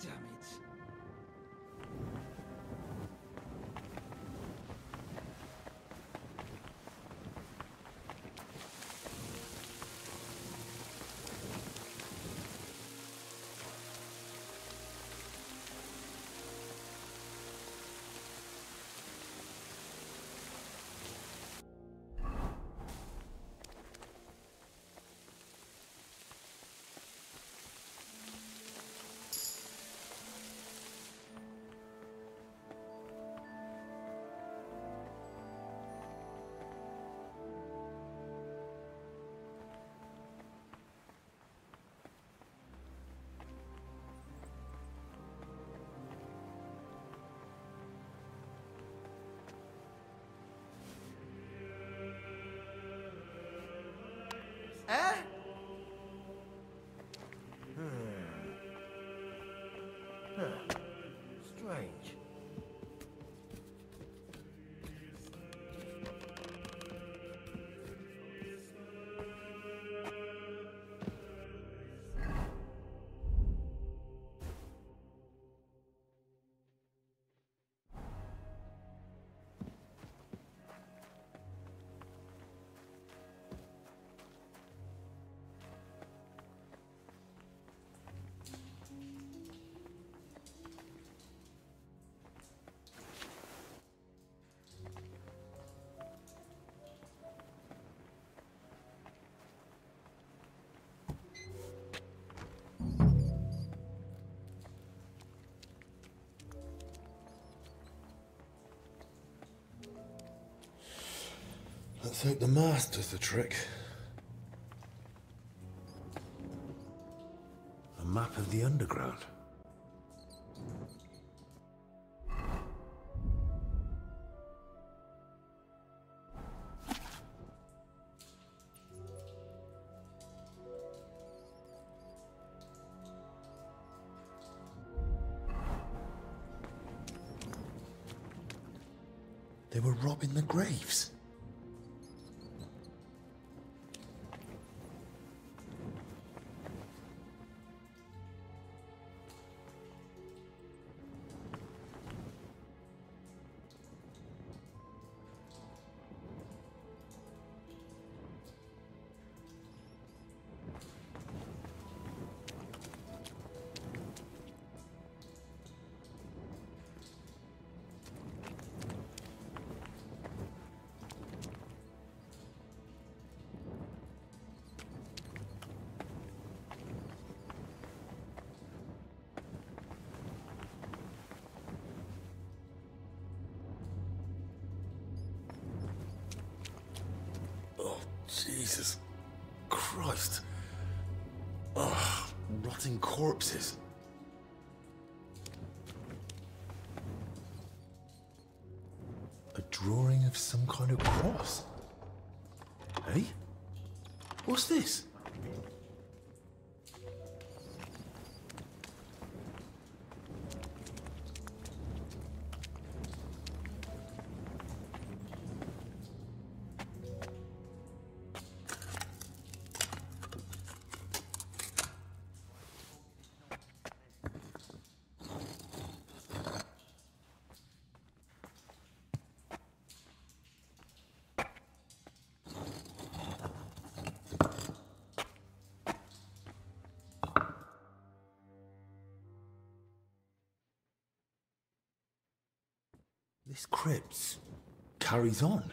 Damn it. Eh? Strange. Let's hope the mask does the trick. A map of the underground. They were robbing the graves. Jesus Christ. Ugh, rotting corpses. A drawing of some kind of cross. Hey? What's this? This crypt carries on.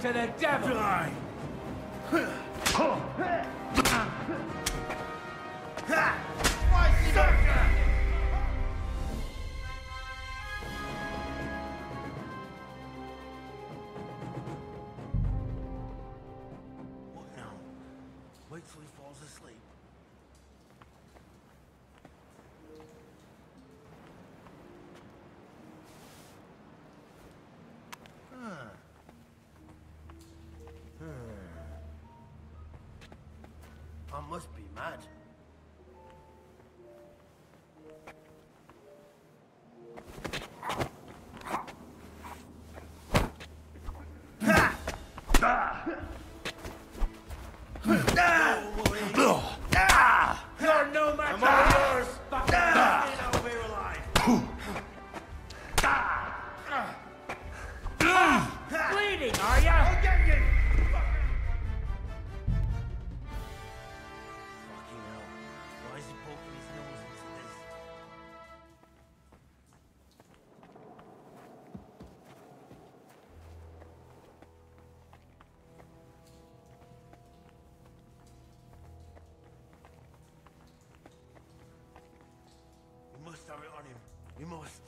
to the devil! Die! What now? Wait till he falls asleep. I must be mad. You're no match for yours! I'll be alive! Bleeding, are ya? I'll get you! Fucking hell. Why is he poking his nose into this? We must have it on him. We must.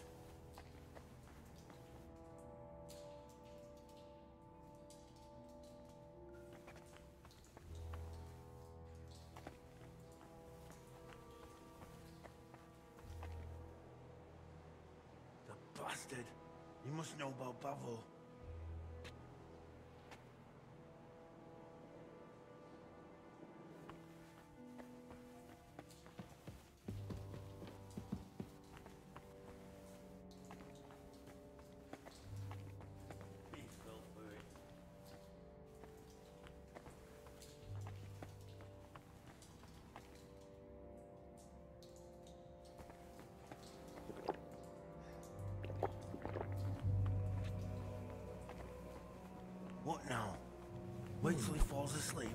The bastard. He must know about Bavo. He fell for it. What now? Wait till he falls asleep.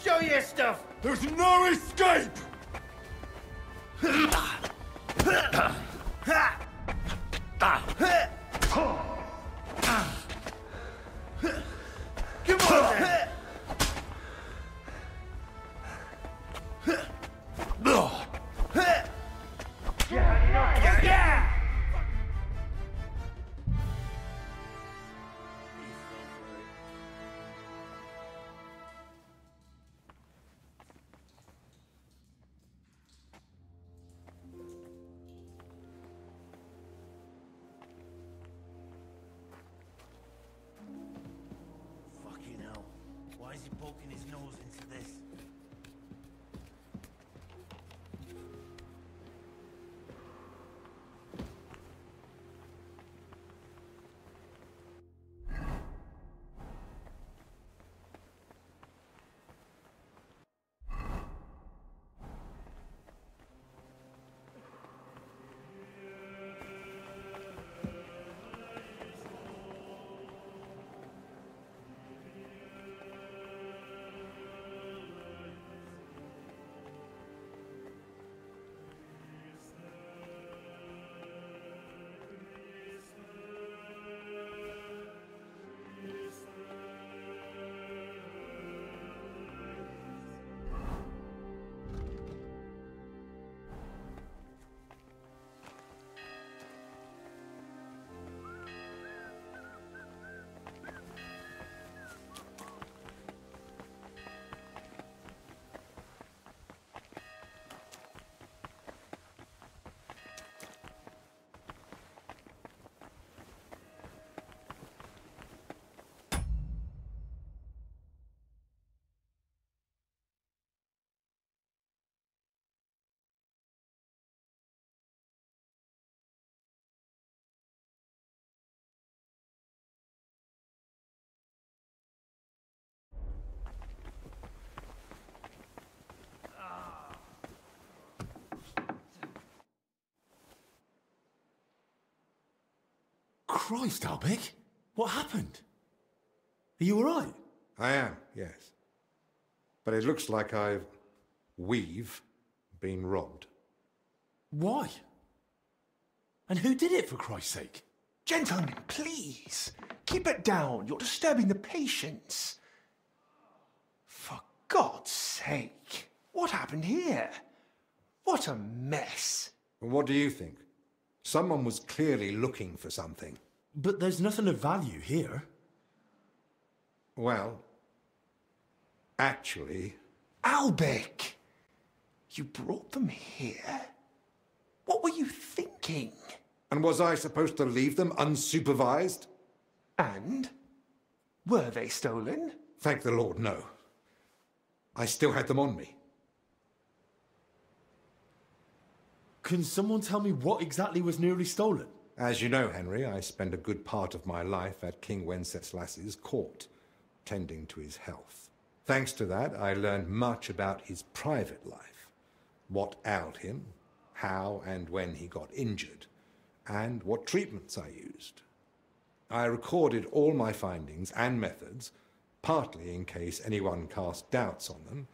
Show your stuff! There's no escape! Come on then! Yeah! He fell for it. Fucking hell. Why is he poking his nose into this? Christ, Albig! What happened? Are you alright? I am, yes. But it looks like we've been robbed. Why? And who did it, for Christ's sake? Gentlemen, please. Keep it down. You're disturbing the patients. For God's sake. What happened here? What a mess. What do you think? Someone was clearly looking for something. But there's nothing of value here. Well, actually... Albec! You brought them here? What were you thinking? And was I supposed to leave them unsupervised? And? Were they stolen? Thank the Lord, no. I still had them on me. Can someone tell me what exactly was nearly stolen? As you know, Henry, I spent a good part of my life at King Wenceslas's court, tending to his health. Thanks to that, I learned much about his private life, what ailed him, how and when he got injured, and what treatments I used. I recorded all my findings and methods, partly in case anyone cast doubts on them,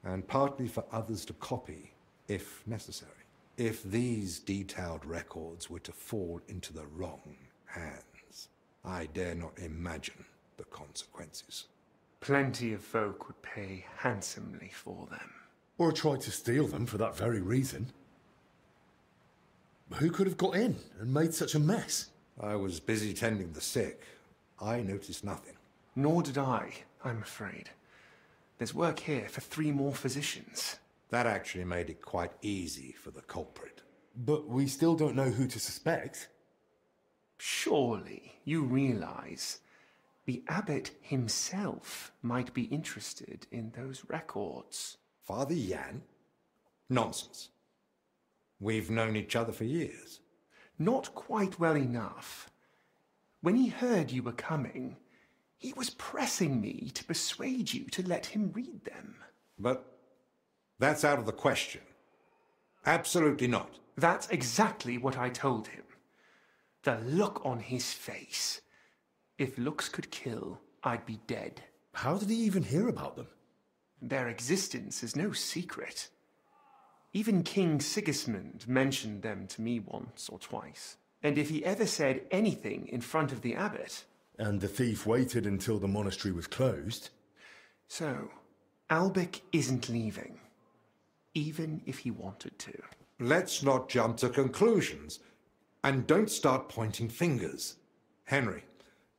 and partly for others to copy, if necessary. If these detailed records were to fall into the wrong hands, I dare not imagine the consequences. Plenty of folk would pay handsomely for them. Or tried to steal them for that very reason. Who could have got in and made such a mess? I was busy tending the sick. I noticed nothing. Nor did I, I'm afraid. There's work here for 3 more physicians. That actually made it quite easy for the culprit. But we still don't know who to suspect. Surely you realize the abbot himself might be interested in those records. Father Jan? Nonsense. We've known each other for years. Not quite well enough. When he heard you were coming, he was pressing me to persuade you to let him read them. But that's out of the question. Absolutely not. That's exactly what I told him. The look on his face. If looks could kill, I'd be dead. How did he even hear about them? Their existence is no secret. Even King Sigismund mentioned them to me once or twice. And if he ever said anything in front of the abbot... And the thief waited until the monastery was closed? So, Albec isn't leaving. Even if he wanted to. Let's not jump to conclusions. And don't start pointing fingers. Henry,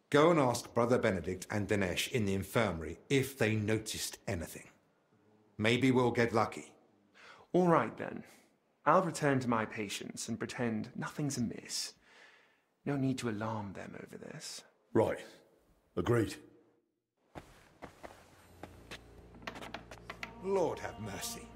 go and ask Brother Benedict and Dinesh in the infirmary if they noticed anything. Maybe we'll get lucky. All right, then. I'll return to my patients and pretend nothing's amiss. No need to alarm them over this. Right. Agreed. Lord have mercy.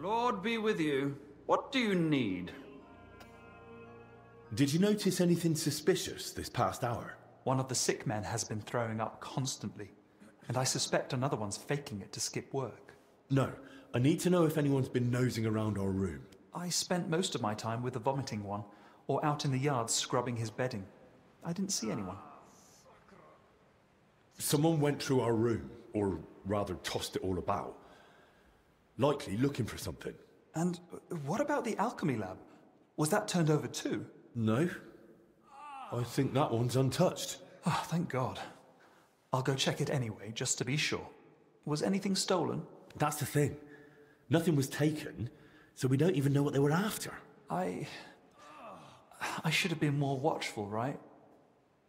Lord be with you. What do you need? Did you notice anything suspicious this past hour? One of the sick men has been throwing up constantly, and I suspect another one's faking it to skip work. No. I need to know if anyone's been nosing around our room. I spent most of my time with the vomiting one, or out in the yard scrubbing his bedding. I didn't see anyone. Someone went through our room, or rather tossed it all about. Likely looking for something. And what about the alchemy lab? Was that turned over too? No. I think that one's untouched. Oh, thank God. I'll go check it anyway, just to be sure. Was anything stolen? That's the thing. Nothing was taken, so we don't even know what they were after. I should have been more watchful, right?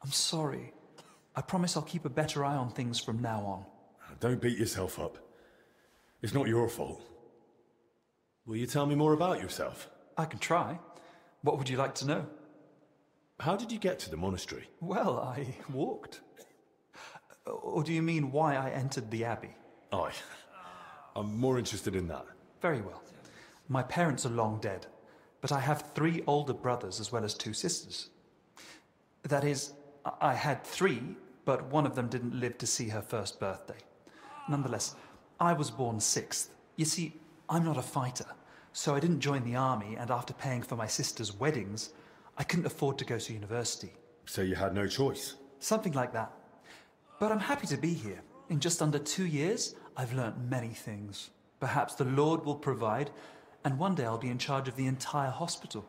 I'm sorry. I promise I'll keep a better eye on things from now on. Don't beat yourself up. It's not your fault. Will you tell me more about yourself? I can try. What would you like to know? How did you get to the monastery? Well, I walked. Or do you mean why I entered the abbey? I'm more interested in that. Very well. My parents are long dead. but I have 3 older brothers as well as 2 sisters. That is, I had 3, but one of them didn't live to see her first birthday. Nonetheless, I was born 6th. You see, I'm not a fighter, so I didn't join the army, and after paying for my sister's weddings, I couldn't afford to go to university. So you had no choice? Something like that. But I'm happy to be here. In just under 2 years, I've learnt many things. Perhaps the Lord will provide, and one day I'll be in charge of the entire hospital.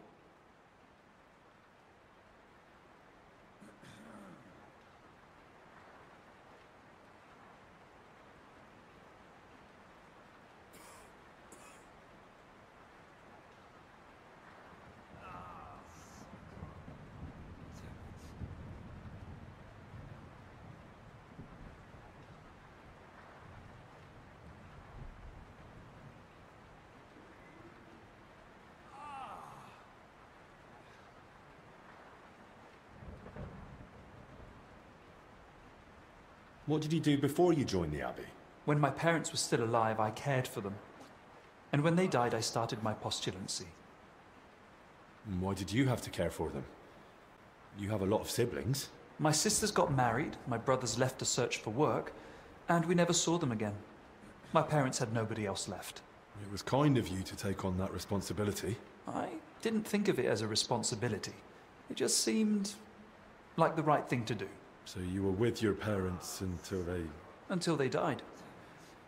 What did you do before you joined the Abbey? When my parents were still alive, I cared for them. And when they died, I started my postulancy. And why did you have to care for them? You have a lot of siblings. My sisters got married, my brothers left to search for work, and we never saw them again. My parents had nobody else left. It was kind of you to take on that responsibility. I didn't think of it as a responsibility. It just seemed like the right thing to do. So you were with your parents Until they died.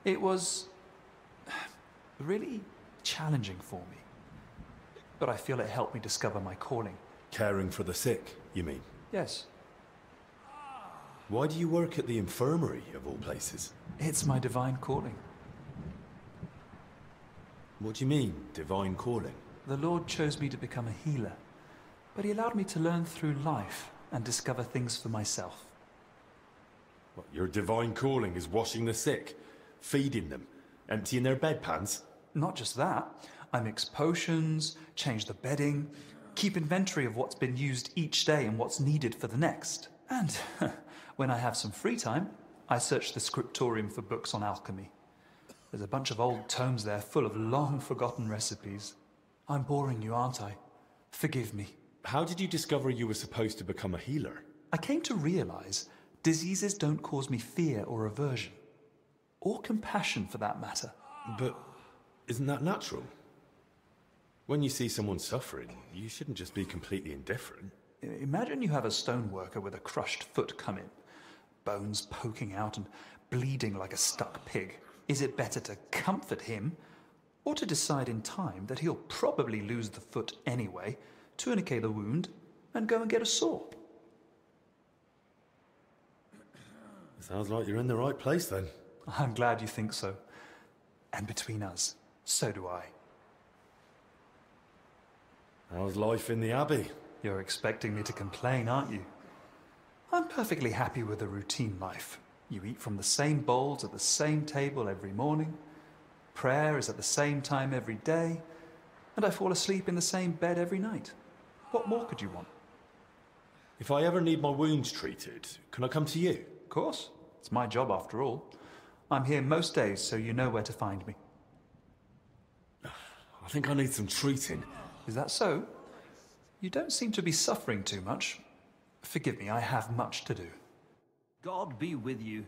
It was really challenging for me. But I feel it helped me discover my calling. Caring for the sick, you mean? Yes. Why do you work at the infirmary, of all places? It's my divine calling. What do you mean, divine calling? The Lord chose me to become a healer, but he allowed me to learn through life and discover things for myself. What, your divine calling is washing the sick, feeding them, emptying their bedpans? Not just that. I mix potions, change the bedding, keep inventory of what's been used each day and what's needed for the next. And when I have some free time, I search the scriptorium for books on alchemy. There's a bunch of old tomes there full of long-forgotten recipes. I'm boring you, aren't I? Forgive me. How did you discover you were supposed to become a healer? I came to realize diseases don't cause me fear or aversion. Or compassion, for that matter. But isn't that natural? When you see someone suffering, you shouldn't just be completely indifferent. Imagine you have a stoneworker with a crushed foot come in, bones poking out and bleeding like a stuck pig. Is it better to comfort him, or to decide in time that he'll probably lose the foot anyway, tourniquet the wound, and go and get a saw? Sounds like you're in the right place then. I'm glad you think so. And between us, so do I. How's life in the Abbey? You're expecting me to complain, aren't you? I'm perfectly happy with a routine life. You eat from the same bowls at the same table every morning. Prayer is at the same time every day. And I fall asleep in the same bed every night. What more could you want? If I ever need my wounds treated, can I come to you? Of course. It's my job after all. I'm here most days, so you know where to find me. I think I need some treating. Is that so? You don't seem to be suffering too much. Forgive me, I have much to do. God be with you.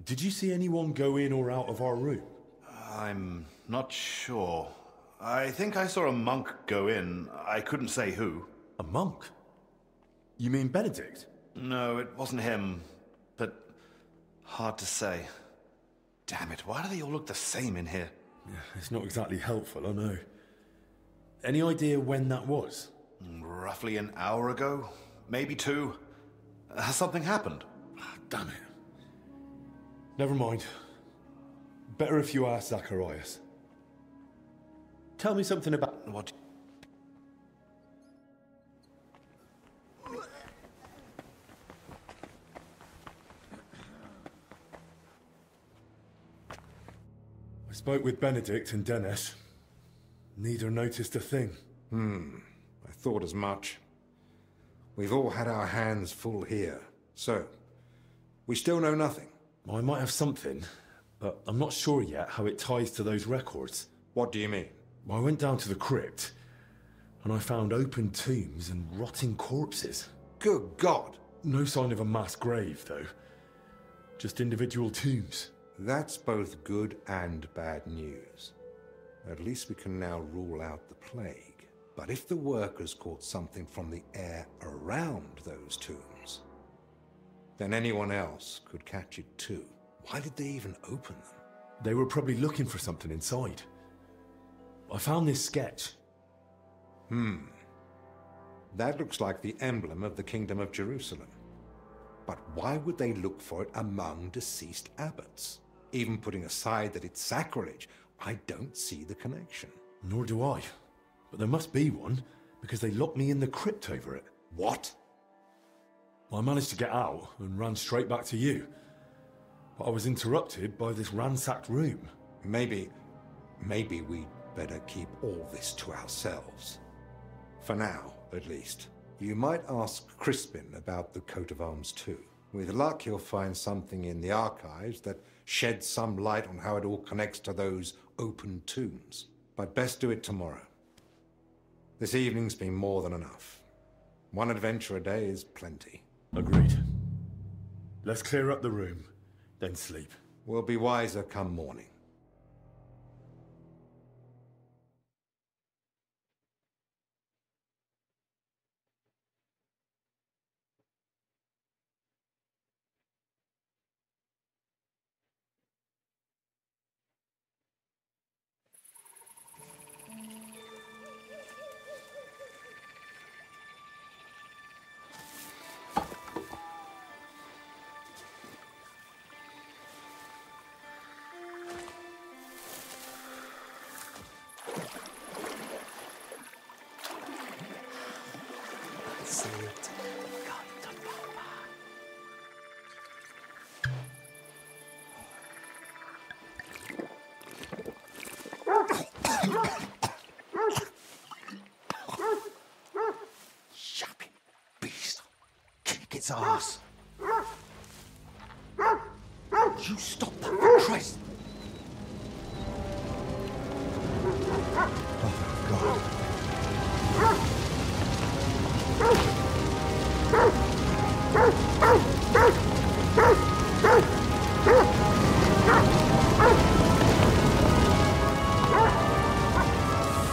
Did you see anyone go in or out of our room? I'm not sure. I think I saw a monk go in. I couldn't say who. A monk? You mean Benedict? No, it wasn't him. But hard to say. Damn it, why do they all look the same in here? Yeah, it's not exactly helpful, I know. Any idea when that was? Roughly an hour ago? Maybe 2. Has something happened? Damn it. Never mind. Better if you ask Zacharias. Tell me something about... What? I spoke with Benedict and Dennis. Neither noticed a thing. I thought as much. We've all had our hands full here. So, we still know nothing. I might have something, but I'm not sure yet how it ties to those records. What do you mean? I went down to the crypt, and I found open tombs and rotting corpses. Good God! No sign of a mass grave, though. Just individual tombs. That's both good and bad news. At least we can now rule out the plague. But if the workers caught something from the air around those tombs, then anyone else could catch it too. Why did they even open them? They were probably looking for something inside. I found this sketch. That looks like the emblem of the Kingdom of Jerusalem. But why would they look for it among deceased abbots? Even putting aside that it's sacrilege, I don't see the connection. Nor do I. But there must be one, because they locked me in the crypt over it. What? I managed to get out and ran straight back to you. But I was interrupted by this ransacked room. Maybe we'd better keep all this to ourselves. For now, at least. You might ask Crispin about the coat of arms too. With luck, he'll find something in the archives that sheds some light on how it all connects to those open tombs. But best do it tomorrow. This evening's been more than enough. One adventure a day is plenty. Agreed. Let's clear up the room, then sleep. We'll be wiser come morning. Yapping beast. Kick its ass. You stop that, for Christ! Oh, God.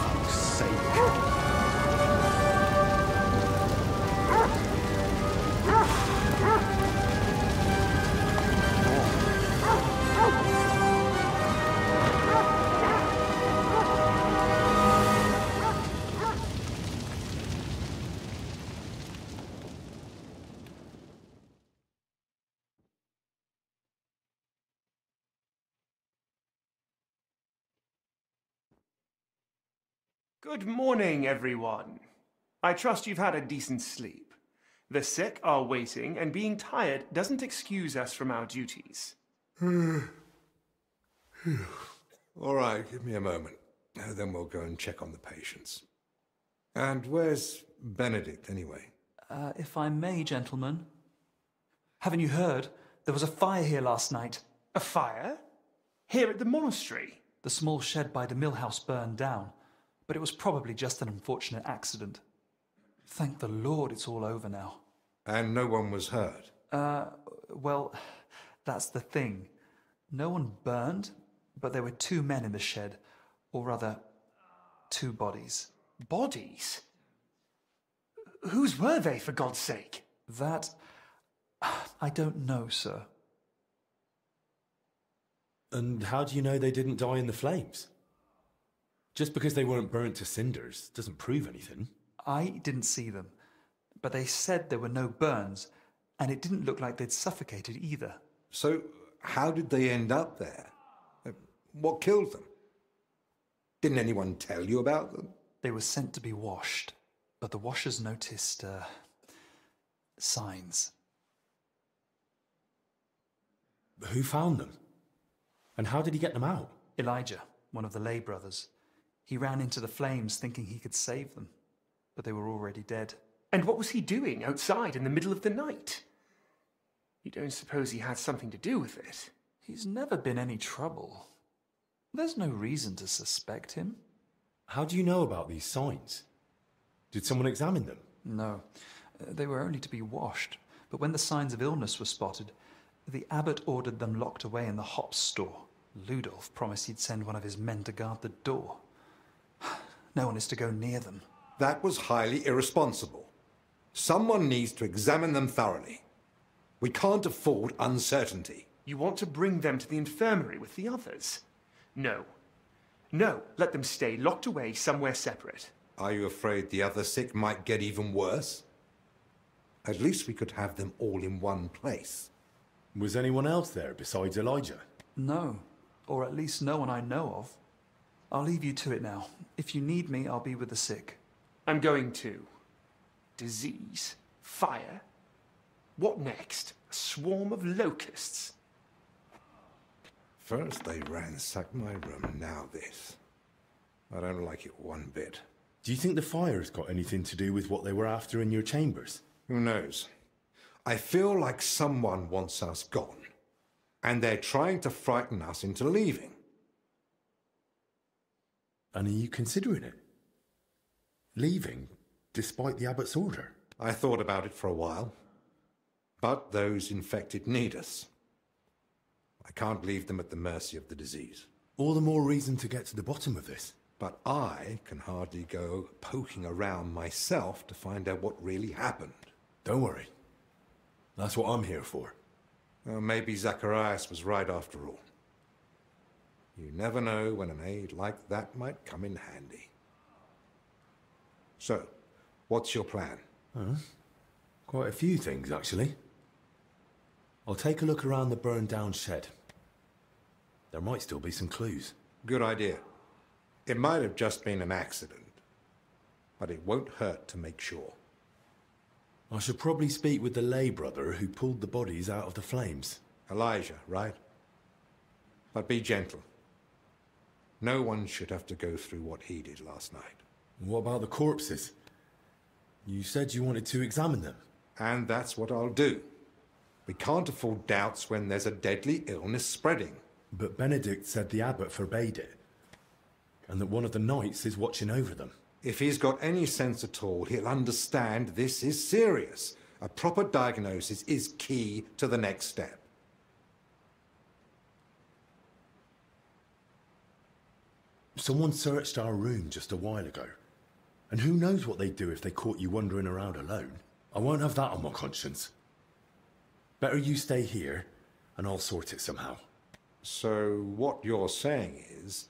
Fuck's sake. Good morning, everyone. I trust you've had a decent sleep. The sick are waiting, and being tired doesn't excuse us from our duties. All right, give me a moment. Then we'll go and check on the patients. And where's Benedict, anyway? If I may, gentlemen. Haven't you heard? There was a fire here last night. A fire? Here at the monastery? The small shed by the mill house burned down, but it was probably just an unfortunate accident. Thank the Lord it's all over now. And no one was hurt? Well, that's the thing. No one burned, but there were 2 men in the shed. Or rather, 2 bodies. Bodies? Whose were they, for God's sake? That... I don't know, sir. And how do you know they didn't die in the flames? Just because they weren't burnt to cinders doesn't prove anything. I didn't see them, but they said there were no burns, and it didn't look like they'd suffocated either. So, how did they end up there? What killed them? Didn't anyone tell you about them? They were sent to be washed, but the washers noticed, signs. Who found them? And how did he get them out? Elijah, one of the lay brothers. He ran into the flames thinking he could save them, but they were already dead. And what was he doing outside in the middle of the night? You don't suppose he had something to do with it? He's never been any trouble. There's no reason to suspect him. How do you know about these signs? Did someone examine them? No, they were only to be washed. But when the signs of illness were spotted, the abbot ordered them locked away in the hops store. Ludolf promised he'd send one of his men to guard the door. No one is to go near them. That was highly irresponsible. Someone needs to examine them thoroughly. We can't afford uncertainty. You want to bring them to the infirmary with the others? No. No, let them stay locked away somewhere separate. Are you afraid the other sick might get even worse? At least we could have them all in one place. Was anyone else there besides Elijah? No, or at least no one I know of. I'll leave you to it now. If you need me, I'll be with the sick. I'm going to. Disease? Fire? What next? A swarm of locusts? First they ransacked my room, now this. I don't like it one bit. Do you think the fire's got anything to do with what they were after in your chambers? Who knows? I feel like someone wants us gone, and they're trying to frighten us into leaving. And are you considering it? Leaving, despite the abbot's order? I thought about it for a while, but those infected need us. I can't leave them at the mercy of the disease. All the more reason to get to the bottom of this. But I can hardly go poking around myself to find out what really happened. Don't worry. That's what I'm here for. Well, maybe Zacharias was right after all. You never know when an aid like that might come in handy. So, what's your plan? Quite a few things, actually. I'll take a look around the burned-down shed. There might still be some clues. Good idea. It might have just been an accident, but it won't hurt to make sure. I should probably speak with the lay brother who pulled the bodies out of the flames. Elijah, right? But be gentle. No one should have to go through what he did last night. What about the corpses? You said you wanted to examine them. And that's what I'll do. We can't afford doubts when there's a deadly illness spreading. But Benedict said the abbot forbade it, and that one of the knights is watching over them. If he's got any sense at all, he'll understand this is serious. A proper diagnosis is key to the next step. Someone searched our room just a while ago, and who knows what they'd do if they caught you wandering around alone. I won't have that on my conscience. Better you stay here, and I'll sort it somehow. So what you're saying is,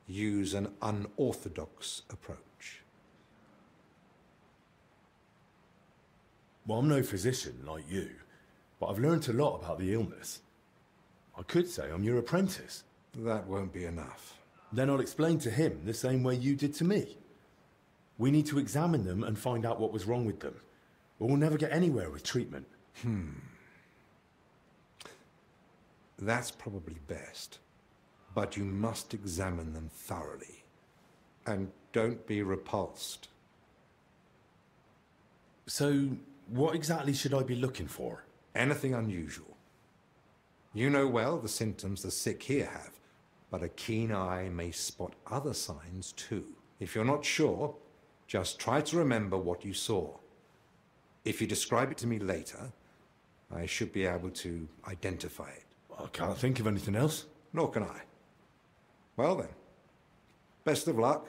use an unorthodox approach. Well, I'm no physician like you, but I've learnt a lot about the illness. I could say I'm your apprentice. That won't be enough. Then I'll explain to him the same way you did to me. We need to examine them and find out what was wrong with them, or we'll never get anywhere with treatment. That's probably best. But you must examine them thoroughly. And don't be repulsed. So, what exactly should I be looking for? Anything unusual. You know well the symptoms the sick here have, but a keen eye may spot other signs too. If you're not sure, just try to remember what you saw. If you describe it to me later, I should be able to identify it. I can't think of anything else. Nor can I. Well then, best of luck.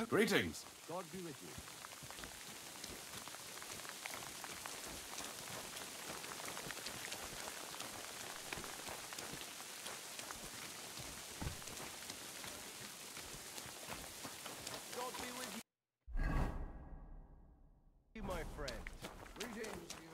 Greetings. God be with you. God be with you, my friend. Greetings, you.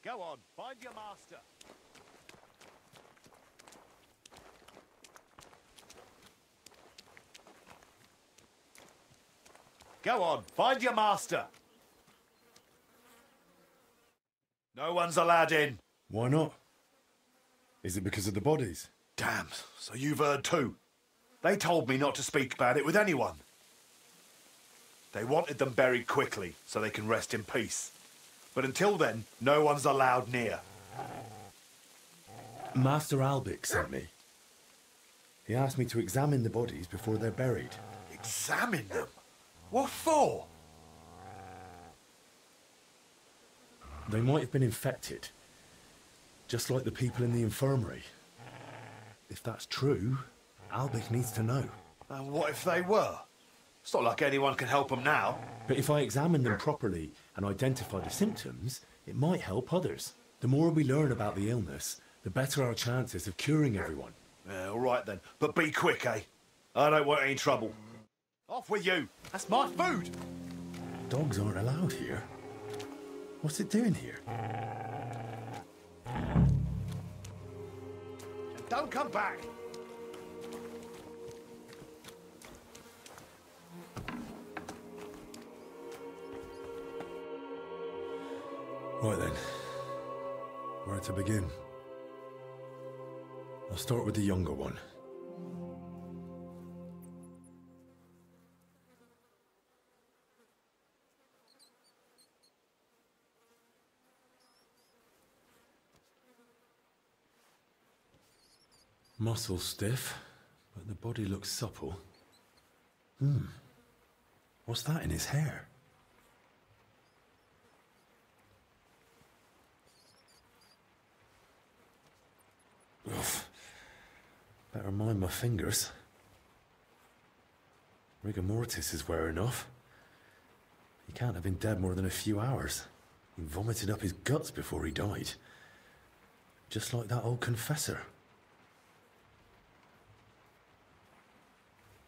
Go on, find your master. Go on, find your master. No one's allowed in. Why not? Is it because of the bodies? Damn, so you've heard too. They told me not to speak about it with anyone. They wanted them buried quickly so they can rest in peace. But until then, no one's allowed near. Master Albic sent me. He asked me to examine the bodies before they're buried. Examine them? What for? They might have been infected, just like the people in the infirmary. If that's true, Albic needs to know. And what if they were? It's not like anyone can help them now. But if I examine them properly and identify the symptoms, it might help others. The more we learn about the illness, the better our chances of curing everyone. Yeah, all right then. But be quick, eh? I don't want any trouble. Off with you. That's my food. Dogs aren't allowed here. What's it doing here? And don't come back. Right then. Where to begin? I'll start with the younger one. Muscle stiff, but the body looks supple. What's that in his hair? Ugh. Better mind my fingers. Rigor mortis is wearing off. He can't have been dead more than a few hours. He vomited up his guts before he died. Just like that old confessor.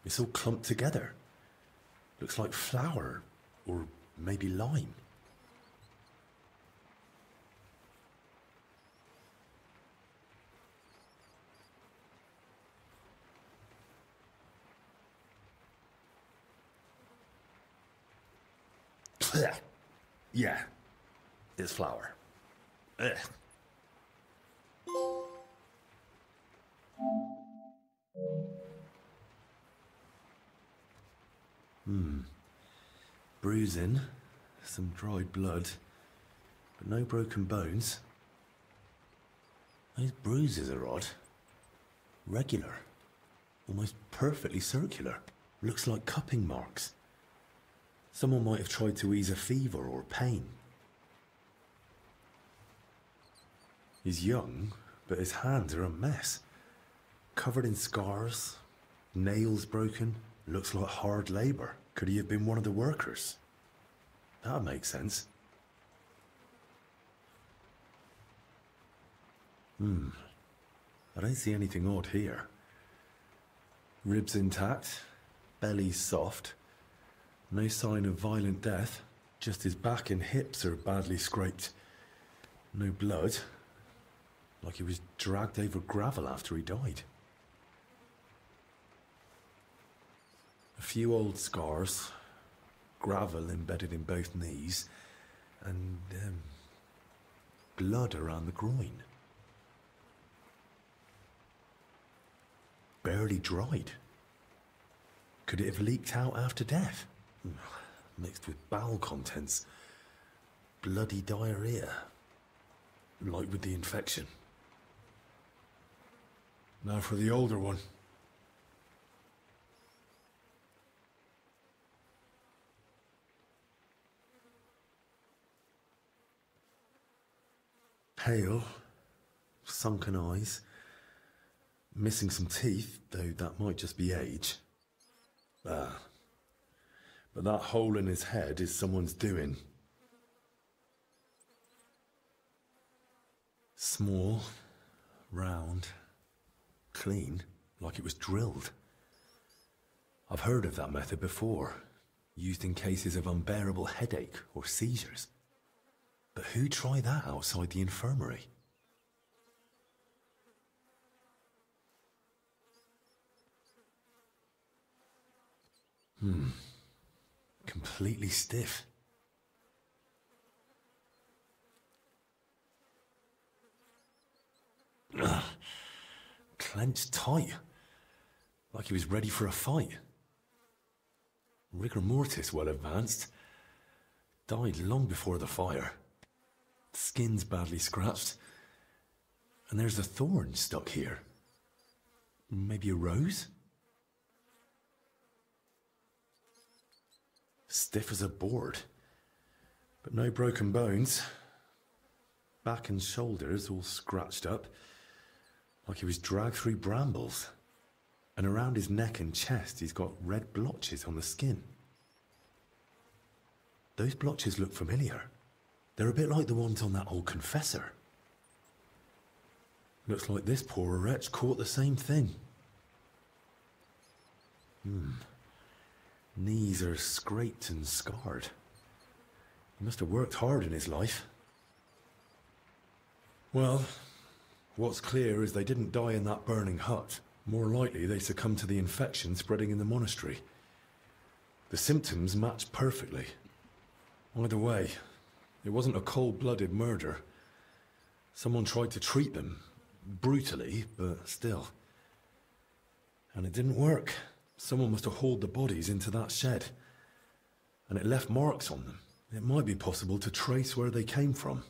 It's all clumped together. Looks like flour, or maybe lime. Yeah, it's flour. Ugh. Bruising, some dried blood, but no broken bones. Those bruises are odd. Regular. Almost perfectly circular. Looks like cupping marks. Someone might have tried to ease a fever or pain. He's young, but his hands are a mess. Covered in scars, nails broken, looks like hard labor. Could he have been one of the workers? That makes sense. I don't see anything odd here. Ribs intact, belly soft. No sign of violent death. Just his back and hips are badly scraped. No blood. Like he was dragged over gravel after he died. A few old scars. Gravel embedded in both knees. And, blood around the groin. Barely dried. Could it have leaked out after death? Mixed with bowel contents. bloody diarrhea. Like with the infection. Now for the older one. Pale, sunken eyes, missing some teeth, though that might just be age. But that hole in his head is someone's doing. Small, round, clean, like it was drilled. I've heard of that method before, used in cases of unbearable headache or seizures. But who'd try that outside the infirmary? Completely stiff. Clenched tight, like he was ready for a fight. Rigor mortis well advanced. Died long before the fire. Skin's badly scratched. And there's a thorn stuck here. Maybe a rose? Stiff as a board. But no broken bones. Back and shoulders all scratched up. Like he was dragged through brambles. And around his neck and chest he's got red blotches on the skin. Those blotches look familiar. They're a bit like the ones on that old confessor. Looks like this poor wretch caught the same thing. Knees are scraped and scarred. He must have worked hard in his life. Well, what's clear is they didn't die in that burning hut. More likely they succumbed to the infection spreading in the monastery. The symptoms match perfectly. Either way, it wasn't a cold-blooded murder. Someone tried to treat them, brutally, but still. And it didn't work. Someone must have hauled the bodies into that shed. And it left marks on them. It might be possible to trace where they came from.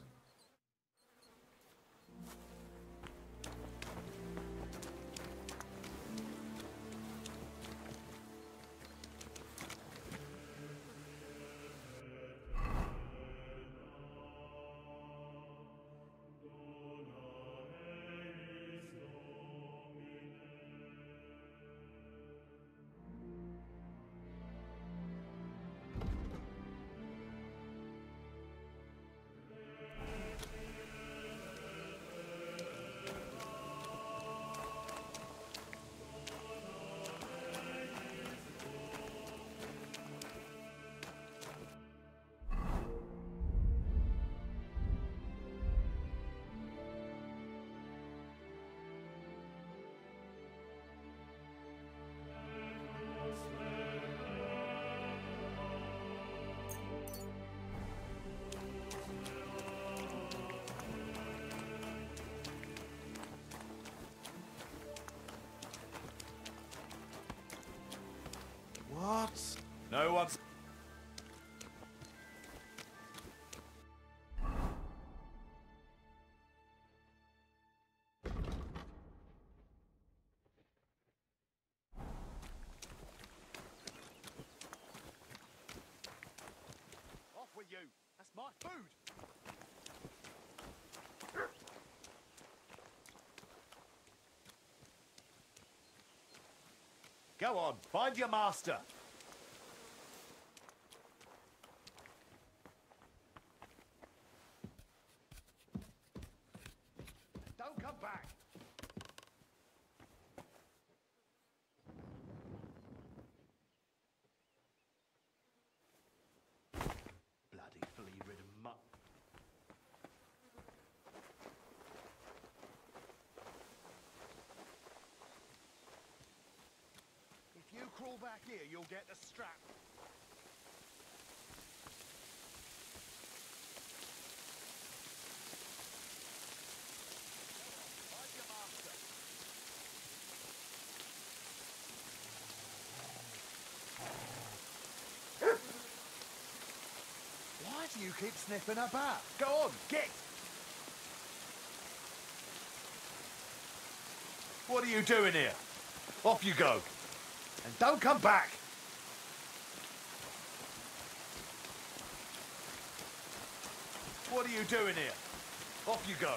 What? No one's... Off with you! That's my food! Go on, find your master! Don't come back! Bloody flea-ridden mutt. If you crawl back here, you'll get the strap. Find your master. Why do you keep sniffing about? Go on, get! What are you doing here? Off you go. And don't come back! What are you doing here? Off you go.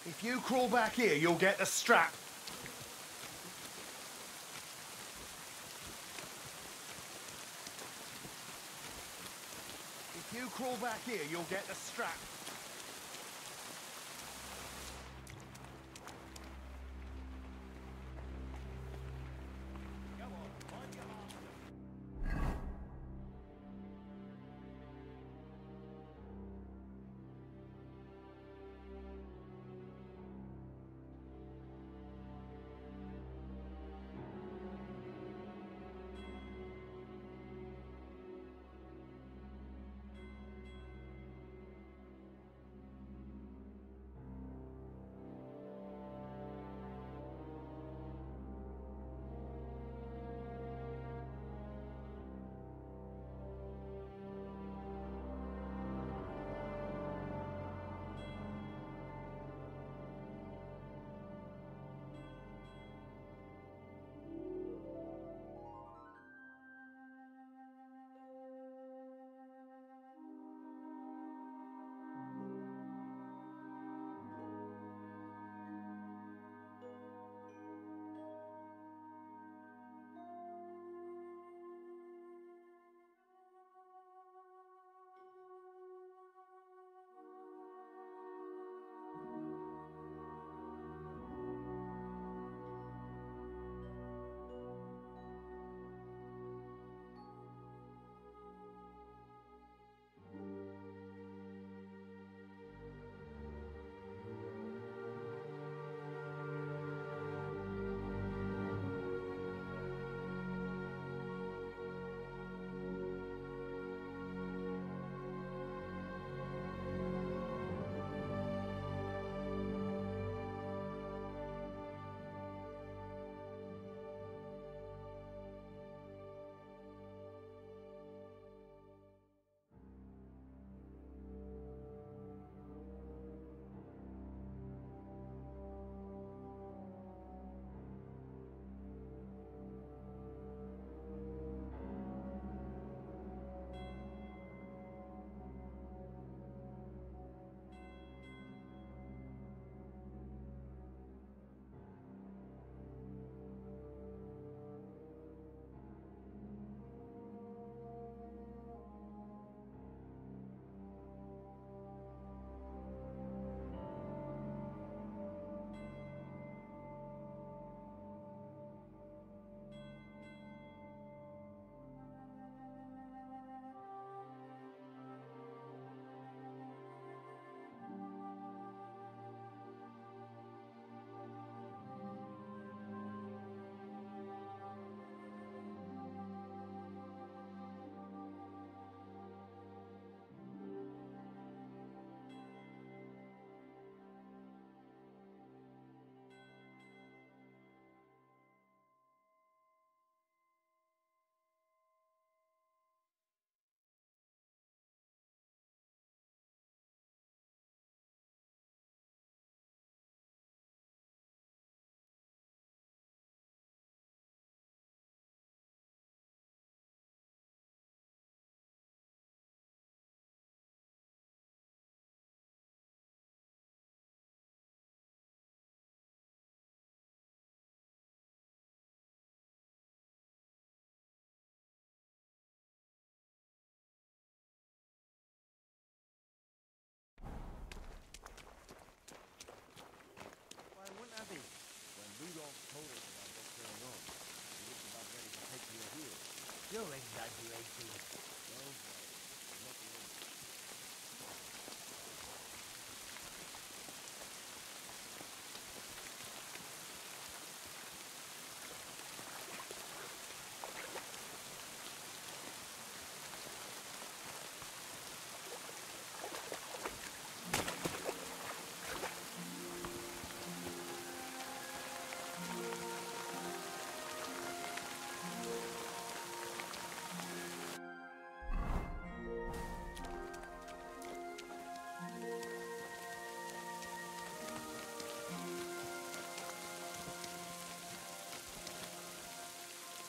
If you crawl back here, you'll get the strap. If you crawl back here, you'll get the strap.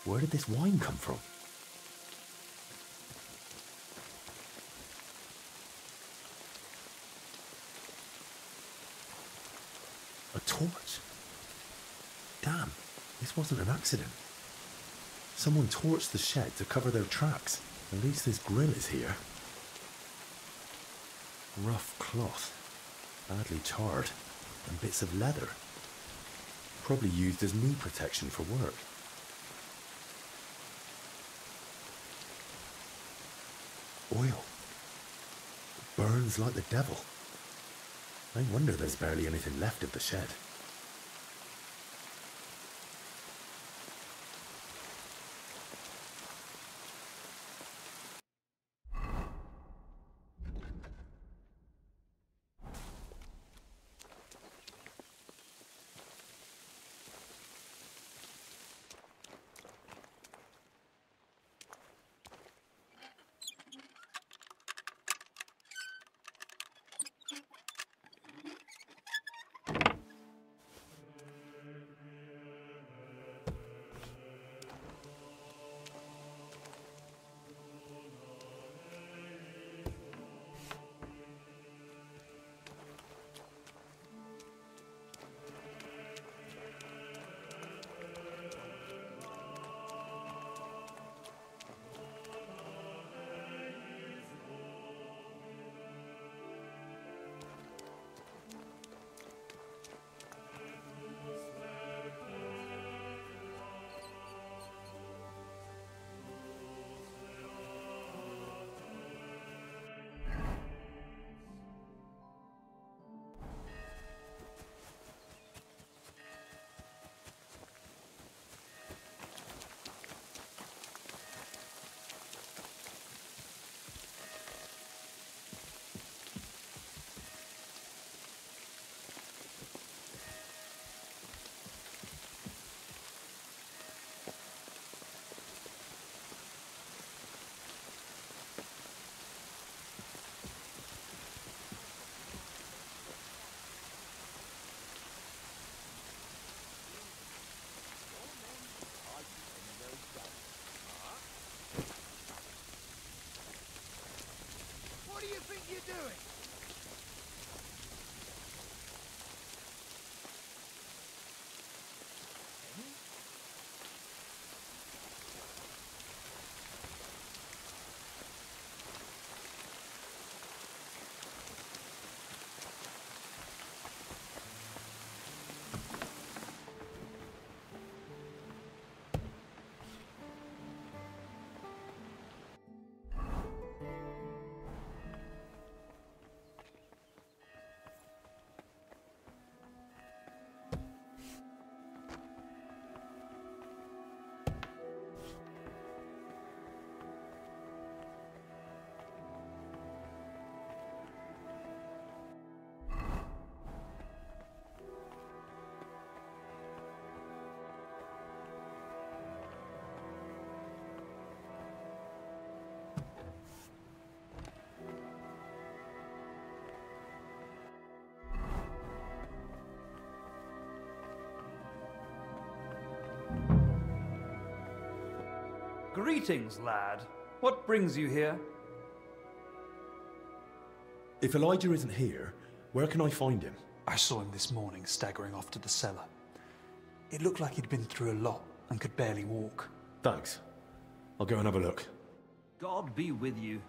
Where did this wine come from? A torch? Damn, this wasn't an accident. Someone torched the shed to cover their tracks. At least this grill is here. Rough cloth, badly charred, and bits of leather. Probably used as knee protection for work. Oil. Burns like the devil. No wonder there's barely anything left of the shed. Greetings, lad. What brings you here? If Elijah isn't here, where can I find him? I saw him this morning staggering off to the cellar. It looked like he'd been through a lot and could barely walk. Thanks. I'll go and have a look. God be with you.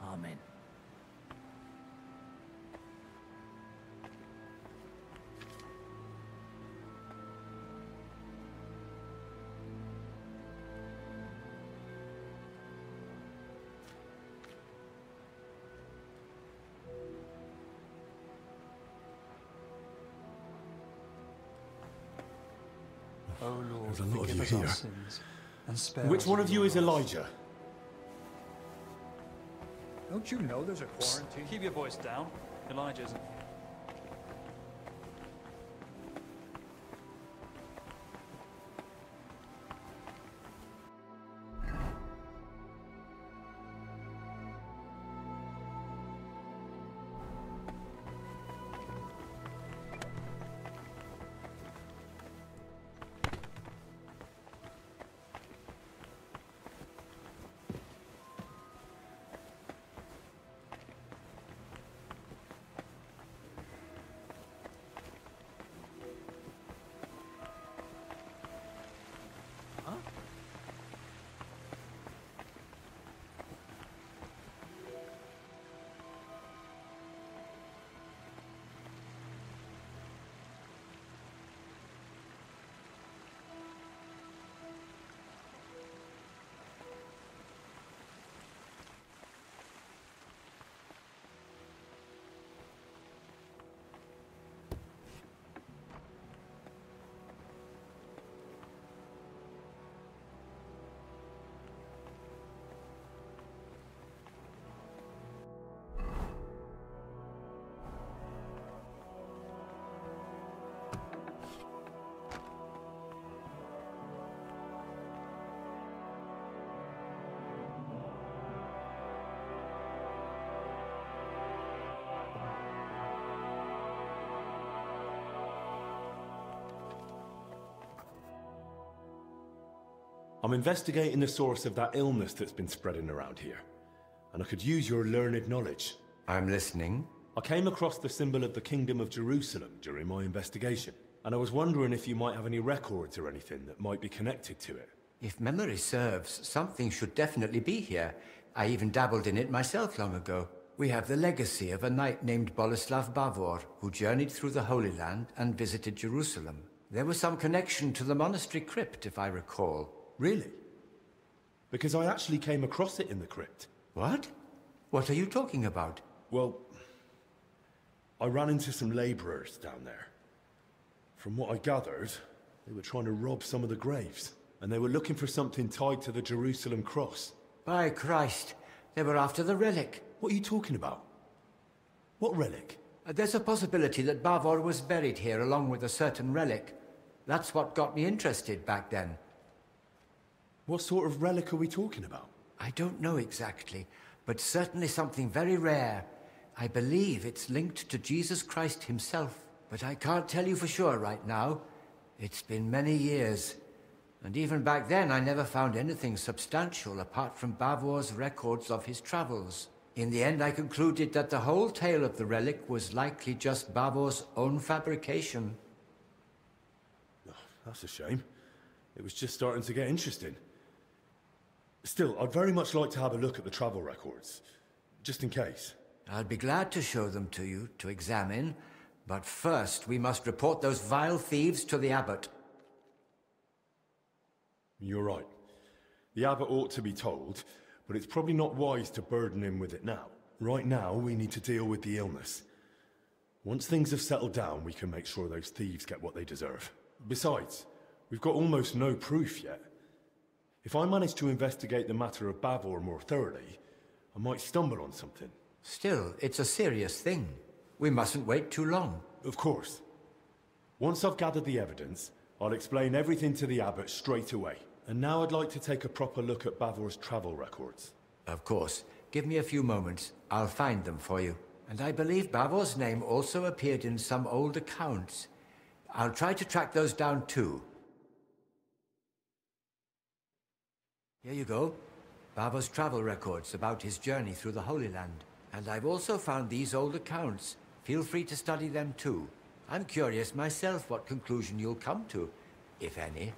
Amen. O Lord, There's a lot of forgive you us our here. sins and spare Which us one of you your is wrath. Elijah? Don't you know there's a quarantine? Keep your voice down. Elijah isn't. I'm investigating the source of that illness that's been spreading around here, and I could use your learned knowledge. I'm listening. I came across the symbol of the Kingdom of Jerusalem during my investigation, and I was wondering if you might have any records or anything that might be connected to it. If memory serves, something should definitely be here. I even dabbled in it myself long ago. We have the legacy of a knight named Boleslav Bavor, who journeyed through the Holy Land and visited Jerusalem. There was some connection to the monastery crypt, if I recall. Really? Because I actually came across it in the crypt. What? What are you talking about? Well, I ran into some labourers down there. From what I gathered, they were trying to rob some of the graves, and they were looking for something tied to the Jerusalem cross. By Christ, they were after the relic. What are you talking about? What relic? There's a possibility that Bavor was buried here along with a certain relic. That's what got me interested back then. What sort of relic are we talking about? I don't know exactly, but certainly something very rare. I believe it's linked to Jesus Christ himself, but I can't tell you for sure right now. It's been many years, and even back then I never found anything substantial apart from Bavor's records of his travels. In the end, I concluded that the whole tale of the relic was likely just Bavor's own fabrication. Oh, that's a shame. It was just starting to get interesting. Still, I'd very much like to have a look at the travel records, just in case. I'll be glad to show them to you, to examine, but first we must report those vile thieves to the abbot. You're right. The abbot ought to be told, but it's probably not wise to burden him with it now. Right now, we need to deal with the illness. Once things have settled down, we can make sure those thieves get what they deserve. Besides, we've got almost no proof yet. If I manage to investigate the matter of Bavor more thoroughly, I might stumble on something. Still, it's a serious thing. We mustn't wait too long. Of course. Once I've gathered the evidence, I'll explain everything to the abbot straight away. And now I'd like to take a proper look at Bavor's travel records. Of course. Give me a few moments. I'll find them for you. And I believe Bavor's name also appeared in some old accounts. I'll try to track those down too. Here you go. Bavor's travel records about his journey through the Holy Land. And I've also found these old accounts. Feel free to study them too. I'm curious myself what conclusion you'll come to, if any.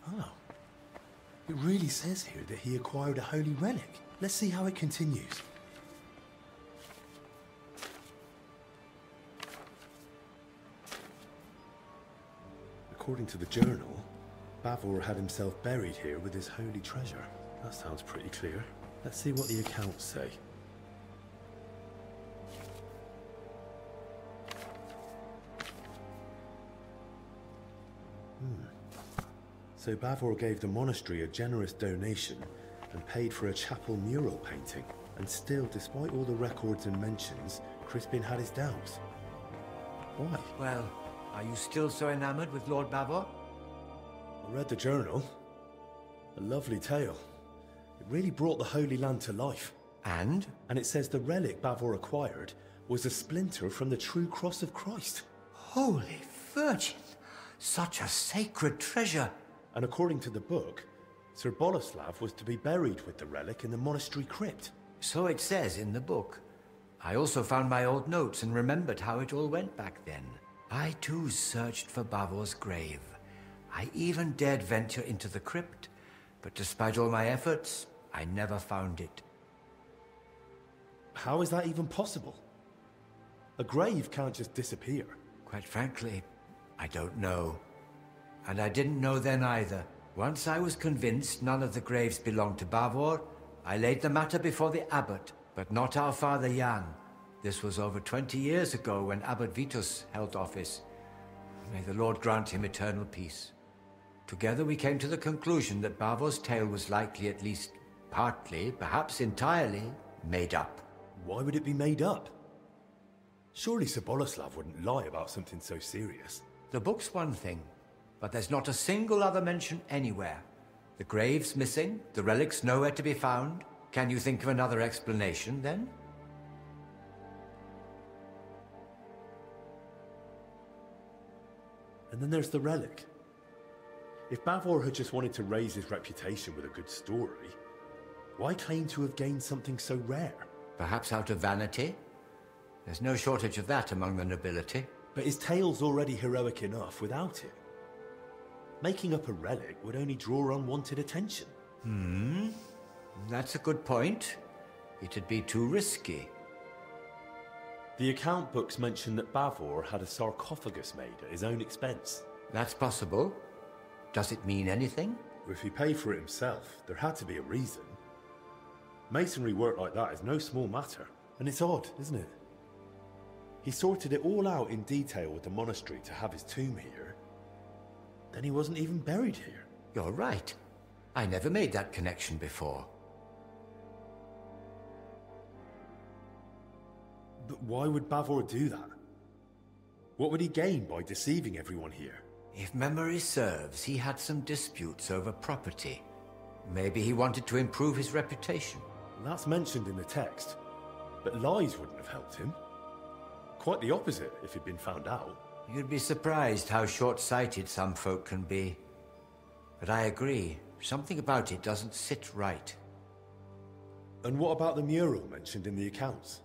Oh. It really says here that he acquired a holy relic. Let's see how it continues. According to the journal, Bavor had himself buried here with his holy treasure. That sounds pretty clear. Let's see what the accounts say. So Bavor gave the monastery a generous donation and paid for a chapel mural painting. And still, despite all the records and mentions, Crispin had his doubts. Why? Well, are you still so enamored with Lord Bavor? I read the journal. A lovely tale. It really brought the Holy Land to life. And? And it says the relic Bavor acquired was a splinter from the true cross of Christ. Holy Virgin! Such a sacred treasure! And according to the book, Sir Boleslav was to be buried with the relic in the monastery crypt. So it says in the book. I also found my old notes and remembered how it all went back then. I too searched for Bavor's grave. I even dared venture into the crypt, but despite all my efforts, I never found it. How is that even possible? A grave can't just disappear. Quite frankly, I don't know. And I didn't know then either. Once I was convinced none of the graves belonged to Bavor, I laid the matter before the abbot, but not our father Jan. This was over 20 years ago when Abbot Vitus held office. May the Lord grant him eternal peace. Together we came to the conclusion that Bavor's tale was likely at least partly, perhaps entirely, made up. Why would it be made up? Surely Sir Boleslav wouldn't lie about something so serious. The book's one thing, but there's not a single other mention anywhere. The grave's missing, the relic's nowhere to be found. Can you think of another explanation, then? And then there's the relic. If Bavor had just wanted to raise his reputation with a good story, why claim to have gained something so rare? Perhaps out of vanity? There's no shortage of that among the nobility. But his tale's already heroic enough without it. Making up a relic would only draw unwanted attention. That's a good point. It'd be too risky. The account books mention that Bavor had a sarcophagus made at his own expense. That's possible. Does it mean anything? If he paid for it himself, there had to be a reason. Masonry work like that is no small matter. And it's odd, isn't it? He sorted it all out in detail with the monastery to have his tomb here. Then he wasn't even buried here. You're right. I never made that connection before. But why would Bavor do that? What would he gain by deceiving everyone here? If memory serves, he had some disputes over property. Maybe he wanted to improve his reputation. That's mentioned in the text. But lies wouldn't have helped him. Quite the opposite if he'd been found out. You'd be surprised how short-sighted some folk can be. But I agree. Something about it doesn't sit right. And what about the mural mentioned in the accounts?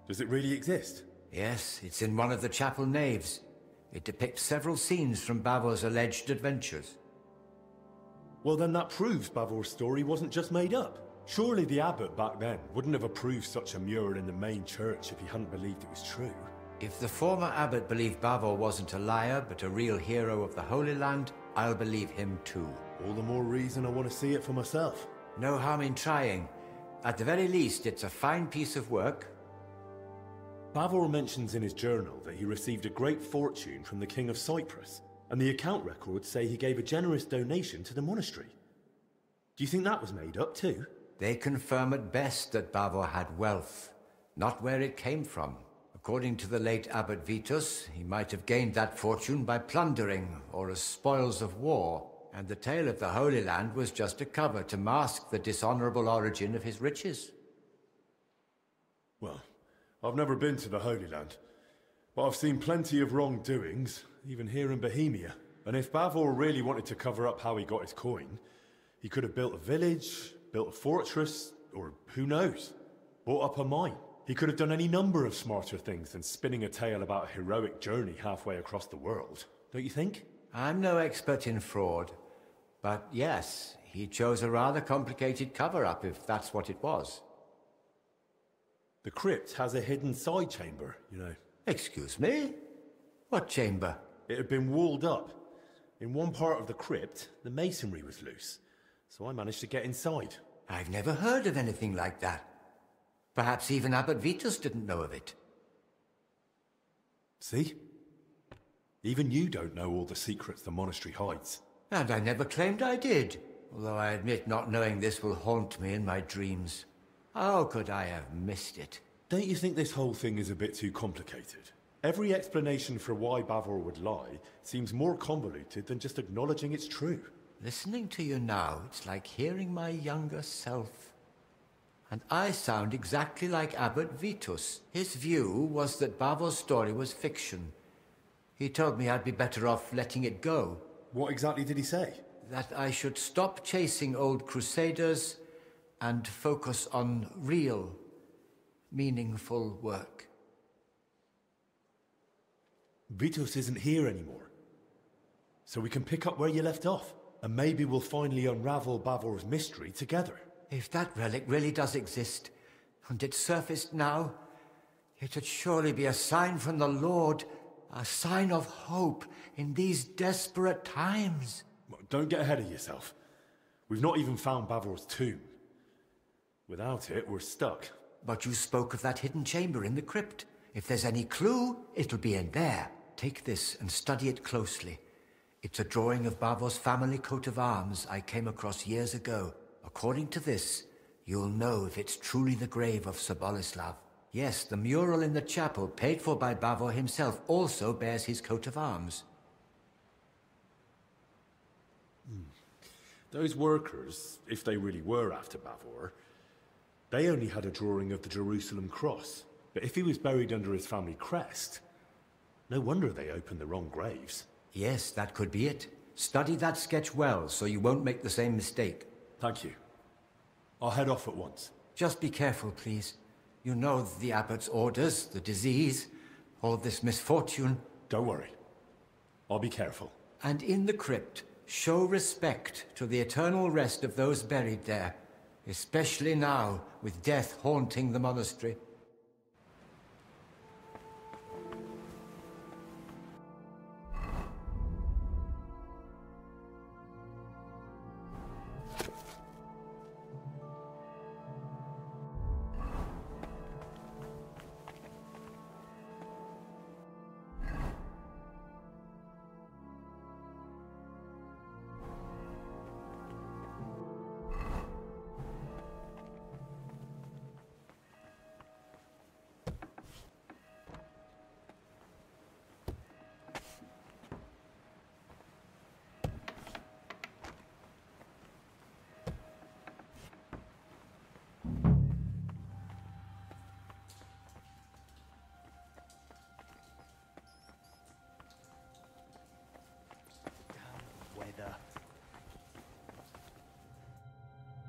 Does it really exist? Yes, it's in one of the chapel naves. It depicts several scenes from Bavor's alleged adventures. Well, then that proves Bavor's story wasn't just made up. Surely the abbot back then wouldn't have approved such a mural in the main church if he hadn't believed it was true. If the former abbot believed Bavor wasn't a liar, but a real hero of the Holy Land, I'll believe him too. All the more reason I want to see it for myself. No harm in trying. At the very least, it's a fine piece of work. Bavor mentions in his journal that he received a great fortune from the King of Cyprus, and the account records say he gave a generous donation to the monastery. Do you think that was made up too? They confirm at best that Bavor had wealth, not where it came from. According to the late Abbot Vitus, he might have gained that fortune by plundering or as spoils of war, and the tale of the Holy Land was just a cover to mask the dishonorable origin of his riches. Well, I've never been to the Holy Land, but I've seen plenty of wrongdoings, even here in Bohemia. And if Bavor really wanted to cover up how he got his coin, he could have built a village, built a fortress, or who knows, bought up a mine. He could have done any number of smarter things than spinning a tale about a heroic journey halfway across the world, don't you think? I'm no expert in fraud, but yes, he chose a rather complicated cover-up if that's what it was. The crypt has a hidden side chamber, you know. Excuse me? What chamber? It had been walled up. In one part of the crypt, the masonry was loose, so I managed to get inside. I've never heard of anything like that. Perhaps even Abbot Vitus didn't know of it. See? Even you don't know all the secrets the monastery hides. And I never claimed I did, although I admit not knowing this will haunt me in my dreams. How could I have missed it? Don't you think this whole thing is a bit too complicated? Every explanation for why Bavor would lie seems more convoluted than just acknowledging it's true. Listening to you now, it's like hearing my younger self. And I sound exactly like Abbot Vitus. His view was that Bavor's story was fiction. He told me I'd be better off letting it go. What exactly did he say? That I should stop chasing old crusaders and focus on real, meaningful work. Vitus isn't here anymore. So we can pick up where you left off. And maybe we'll finally unravel Bavor's mystery together. If that relic really does exist, and it surfaced now, it'd surely be a sign from the Lord, a sign of hope in these desperate times. Don't get ahead of yourself. We've not even found Bavor's tomb. Without it, we're stuck. But you spoke of that hidden chamber in the crypt. If there's any clue, it'll be in there. Take this and study it closely. It's a drawing of Bavor's family coat of arms I came across years ago. According to this, you'll know if it's truly the grave of Sir Boleslav. Yes, the mural in the chapel, paid for by Bavor himself, also bears his coat of arms. Those workers, if they really were after Bavor, they only had a drawing of the Jerusalem cross. But if he was buried under his family crest, no wonder they opened the wrong graves. Yes, that could be it. Study that sketch well, so you won't make the same mistake. Thank you. I'll head off at once. Just be careful, please. You know the abbot's orders, the disease, all this misfortune. Don't worry. I'll be careful. And in the crypt, show respect to the eternal rest of those buried there, especially now, with death haunting the monastery.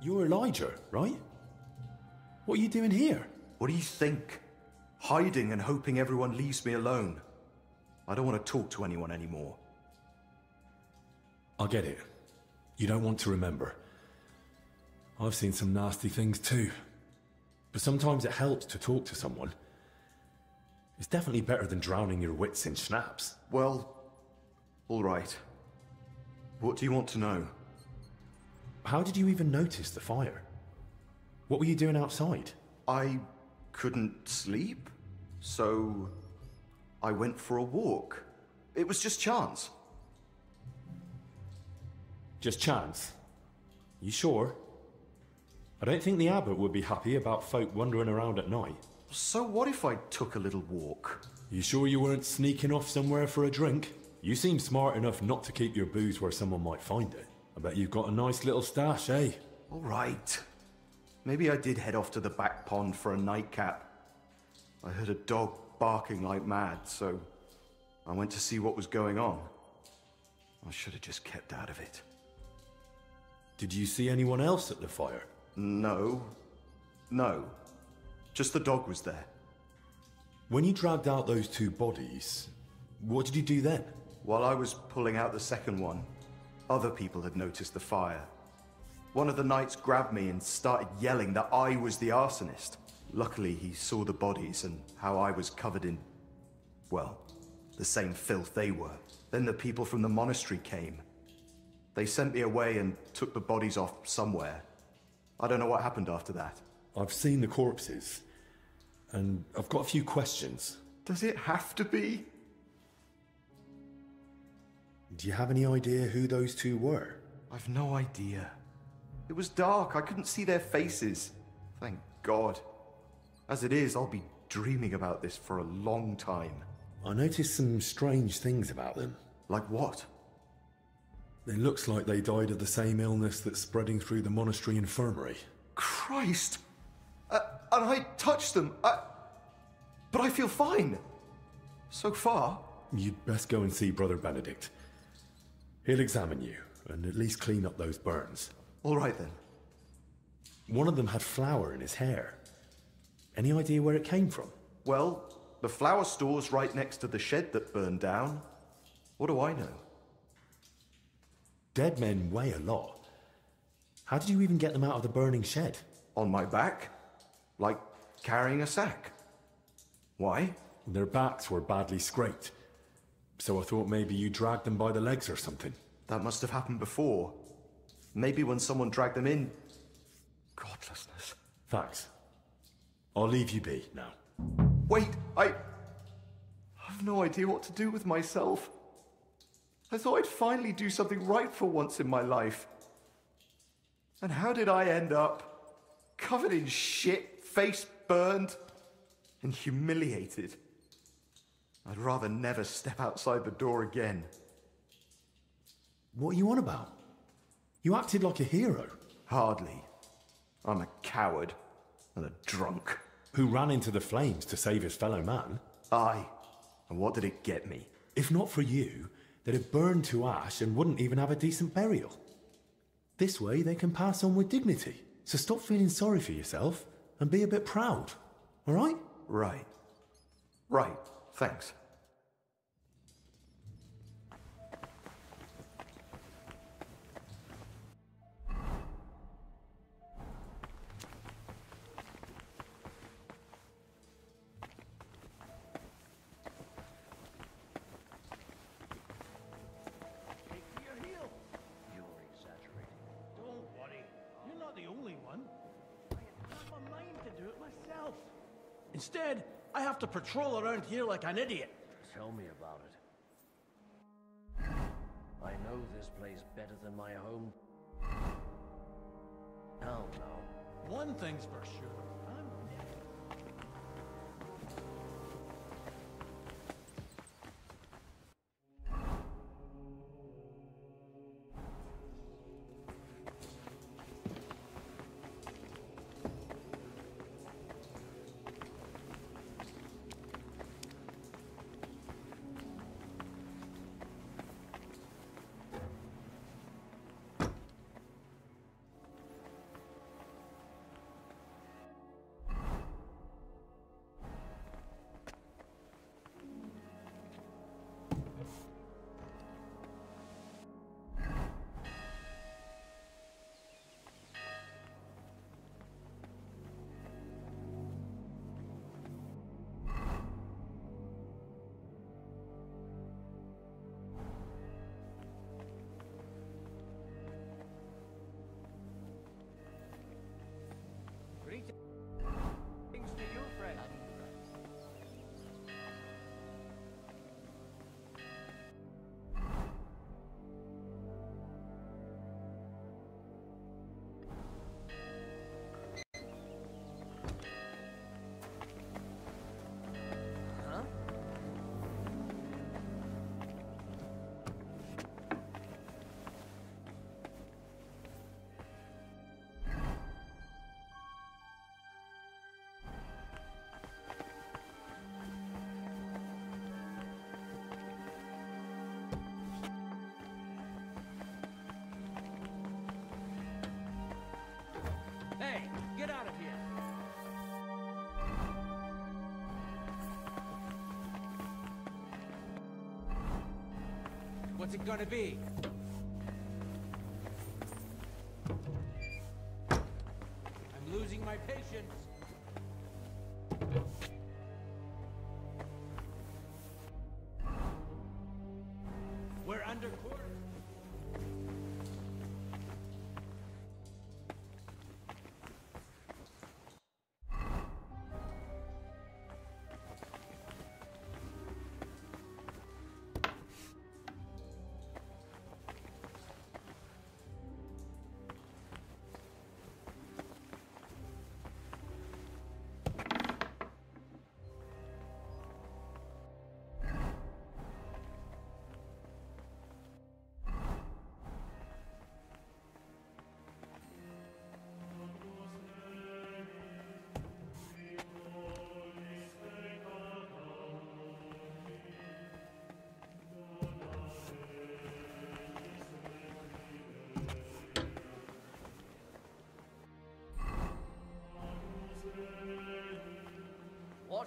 You're Elijah, right? What are you doing here? What do you think? Hiding and hoping everyone leaves me alone. I don't want to talk to anyone anymore. I get it. You don't want to remember. I've seen some nasty things too. But sometimes it helps to talk to someone. It's definitely better than drowning your wits in schnapps. Well, all right. What do you want to know? How did you even notice the fire? What were you doing outside? I couldn't sleep, so I went for a walk. It was just chance. Just chance? You sure? I don't think the abbot would be happy about folk wandering around at night. So what if I took a little walk? You sure you weren't sneaking off somewhere for a drink? You seem smart enough not to keep your booze where someone might find it. I bet you've got a nice little stash, eh? All right. Maybe I did head off to the back pond for a nightcap. I heard a dog barking like mad, so I went to see what was going on. I should have just kept out of it. Did you see anyone else at the fire? No. Just the dog was there. When you dragged out those two bodies, what did you do then? While I was pulling out the second one, other people had noticed the fire. One of the knights grabbed me and started yelling that I was the arsonist. Luckily, he saw the bodies and how I was covered in, well, the same filth they were. Then the people from the monastery came. They sent me away and took the bodies off somewhere. I don't know what happened after that. I've seen the corpses, and I've got a few questions. Does it have to be? Do you have any idea who those two were? I've no idea. It was dark. I couldn't see their faces. Thank God. As it is, I'll be dreaming about this for a long time. I noticed some strange things about them. Like what? It looks like they died of the same illness that's spreading through the monastery infirmary. Christ! And I touched them. But I feel fine. So far. You'd best go and see Brother Benedict. He'll examine you, and at least clean up those burns. All right then. One of them had flour in his hair. Any idea where it came from? Well, the flour store's right next to the shed that burned down. What do I know? Dead men weigh a lot. How did you even get them out of the burning shed? On my back. Like carrying a sack. Why? Their backs were badly scraped. So I thought maybe you dragged them by the legs or something. That must have happened before. Maybe when someone dragged them in. Godlessness. Thanks. I'll leave you be now. Wait, I have no idea what to do with myself. I thought I'd finally do something right for once in my life. And how did I end up? Covered in shit, face burned, and humiliated. I'd rather never step outside the door again. What are you on about? You acted like a hero. Hardly. I'm a coward and a drunk. Who ran into the flames to save his fellow man. Aye. And what did it get me? If not for you, they'd have burned to ash and wouldn't even have a decent burial. This way they can pass on with dignity. So stop feeling sorry for yourself and be a bit proud. All right? Right. Right. Thanks. Instead, I have to patrol around here like an idiot. Tell me about it. I know this place better than my home. Hell no. One thing's for sure. I'm dead. Things to you, friend. Huh? Hey, get out of here! What's it gonna be? I'm losing my patience. We're under court.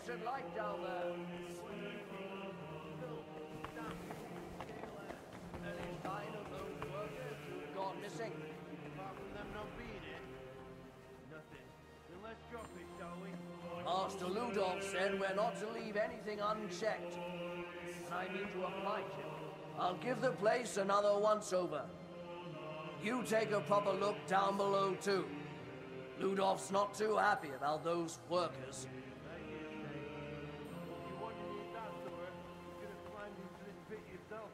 What's it like down there? Any sign of those workers who've gone missing? Apart from them not being here? Nothing. Then let's drop it, shall we? Master Ludolf said we're not to leave anything unchecked. And I mean to oblige him. I'll give the place another once-over. You take a proper look down below, too. Ludolf's not too happy about those workers. You wanted it that sort, you could have climbed into this pit yourself.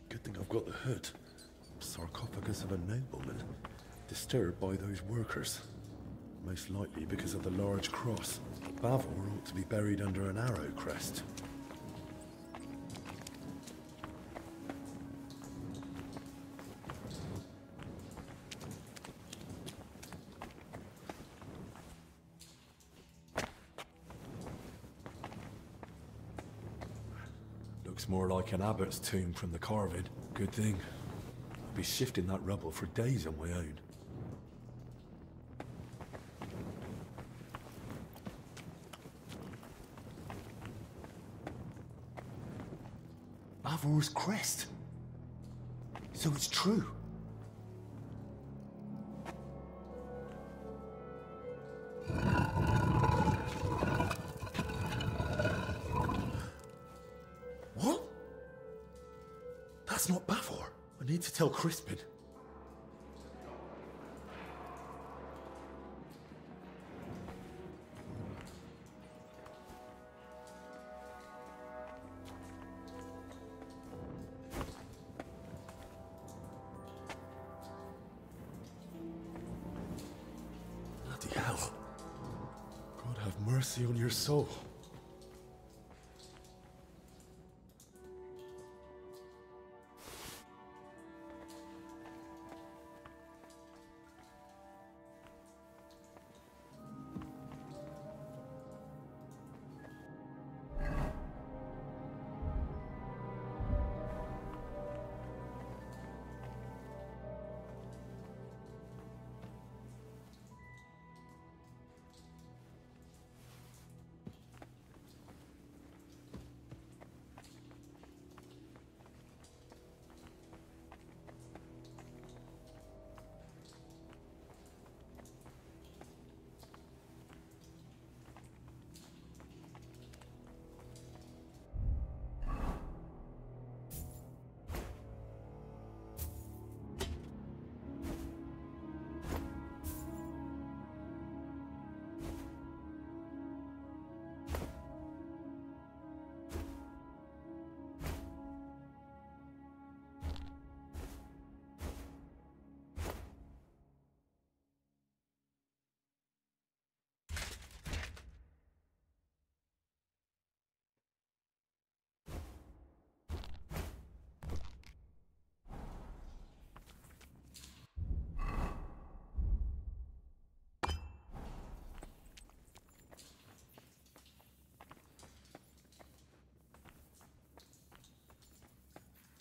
Good thing I've got the hood. Sarcophagus of a nobleman, disturbed by those workers. Most likely because of the large cross. Bavor ought to be buried under an arrow crest. Looks more like an abbot's tomb from the carving. Good thing. I'll be shifting that rubble for days on my own. Bavor's crest. So it's true. What? That's not Bavor. I need to tell Crispin. Bloody hell. God have mercy on your soul.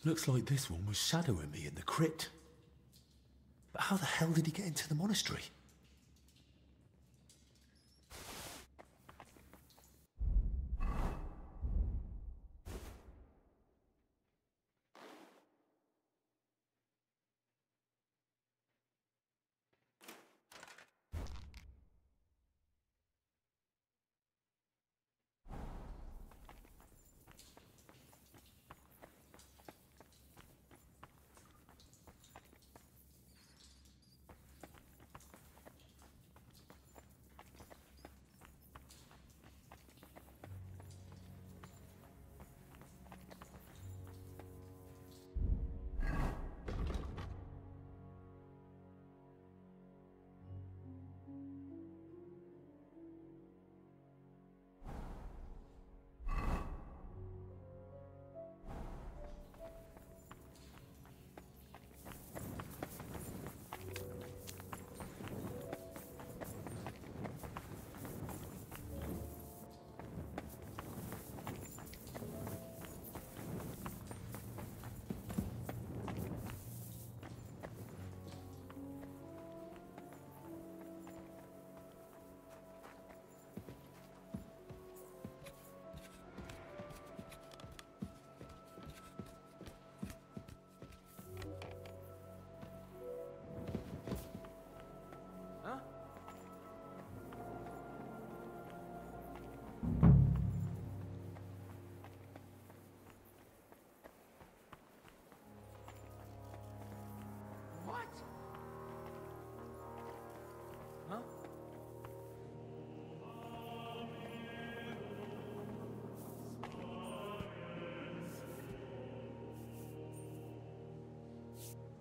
Looks like this one was shadowing me in the crypt. But how the hell did he get into the monastery?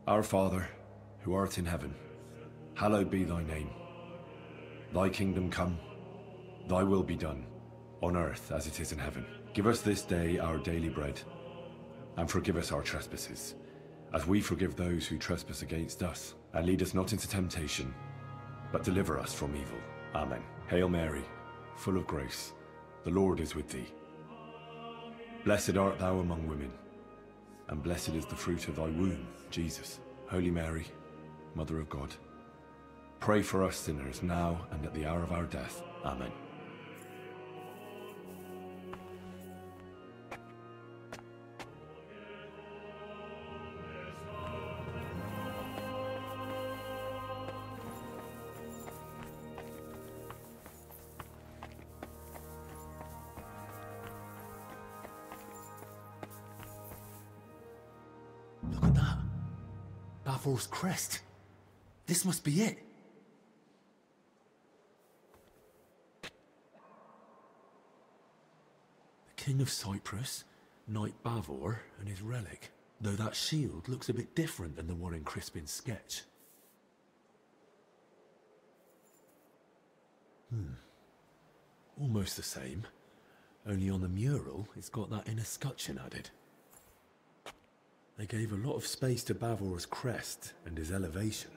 Our Father, who art in heaven, hallowed be thy name. Thy kingdom come, thy will be done, on earth as it is in heaven. Give us this day our daily bread, and forgive us our trespasses, as we forgive those who trespass against us. And lead us not into temptation, but deliver us from evil. Amen. Hail Mary, full of grace, the Lord is with thee. Blessed art thou among women, and blessed is the fruit of thy womb, Jesus. Holy Mary, Mother of God, pray for us sinners now and at the hour of our death. Amen. Look at that. Bavor's crest. This must be it. The King of Cyprus, Knight Bavor, and his relic. Though that shield looks a bit different than the one in Crispin's sketch. Almost the same. Only on the mural, it's got that inner scutcheon added. They gave a lot of space to Bavor's crest and his elevation.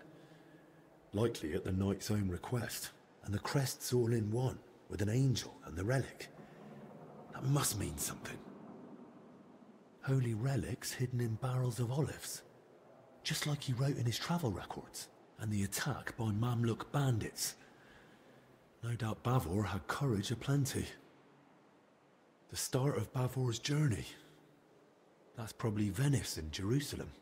Likely at the knight's own request. And the crest's all in one, with an angel and the relic. That must mean something. Holy relics hidden in barrels of olives. Just like he wrote in his travel records. And the attack by Mamluk bandits. No doubt Bavor had courage aplenty. The start of Bavor's journey. That's probably Venice and Jerusalem.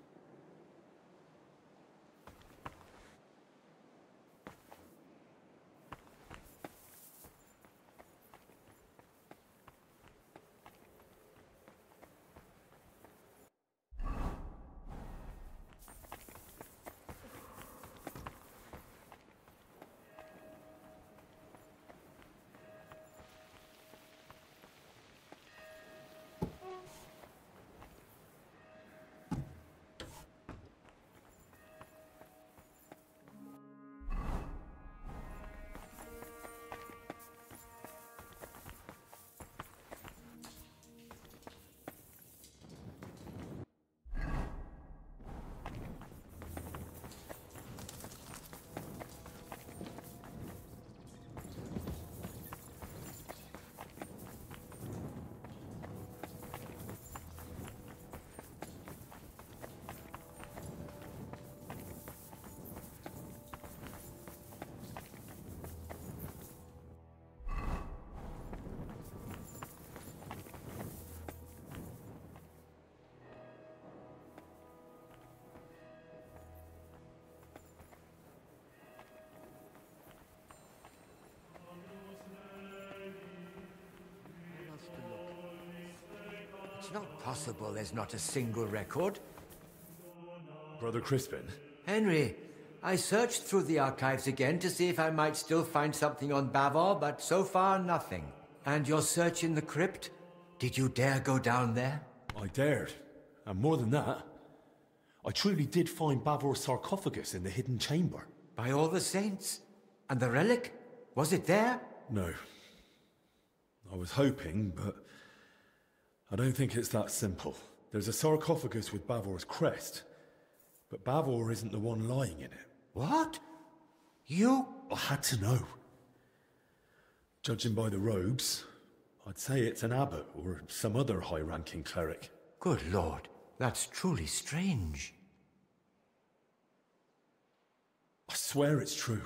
It's not possible there's not a single record. Brother Crispin? Henry, I searched through the archives again to see if I might still find something on Bavor, but so far nothing. And your search in the crypt? Did you dare go down there? I dared. And more than that, I truly did find Bavor's sarcophagus in the hidden chamber. By all the saints? And the relic? Was it there? No. I was hoping, but I don't think it's that simple. There's a sarcophagus with Bavor's crest, but Bavor isn't the one lying in it. What? You? I had to know. Judging by the robes, I'd say it's an abbot or some other high-ranking cleric. Good Lord, that's truly strange. I swear it's true.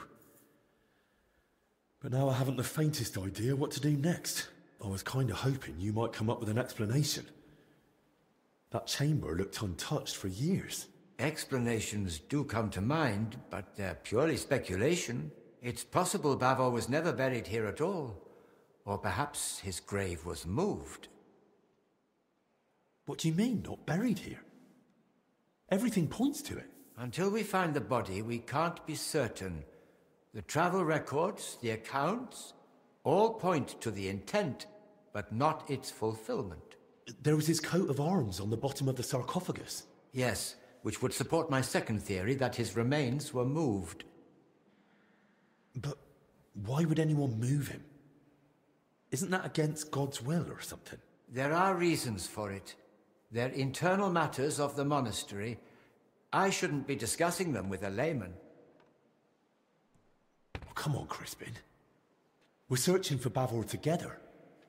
But now I haven't the faintest idea what to do next. I was kind of hoping you might come up with an explanation. That chamber looked untouched for years. Explanations do come to mind, but they're purely speculation. It's possible Bavor was never buried here at all. Or perhaps his grave was moved. What do you mean, not buried here? Everything points to it. Until we find the body, we can't be certain. The travel records, the accounts, all point to the intent, but not its fulfillment. There was his coat of arms on the bottom of the sarcophagus. Yes, which would support my second theory that his remains were moved. But why would anyone move him? Isn't that against God's will or something? There are reasons for it. They're internal matters of the monastery. I shouldn't be discussing them with a layman. Oh, come on, Crispin. We're searching for Bavor together.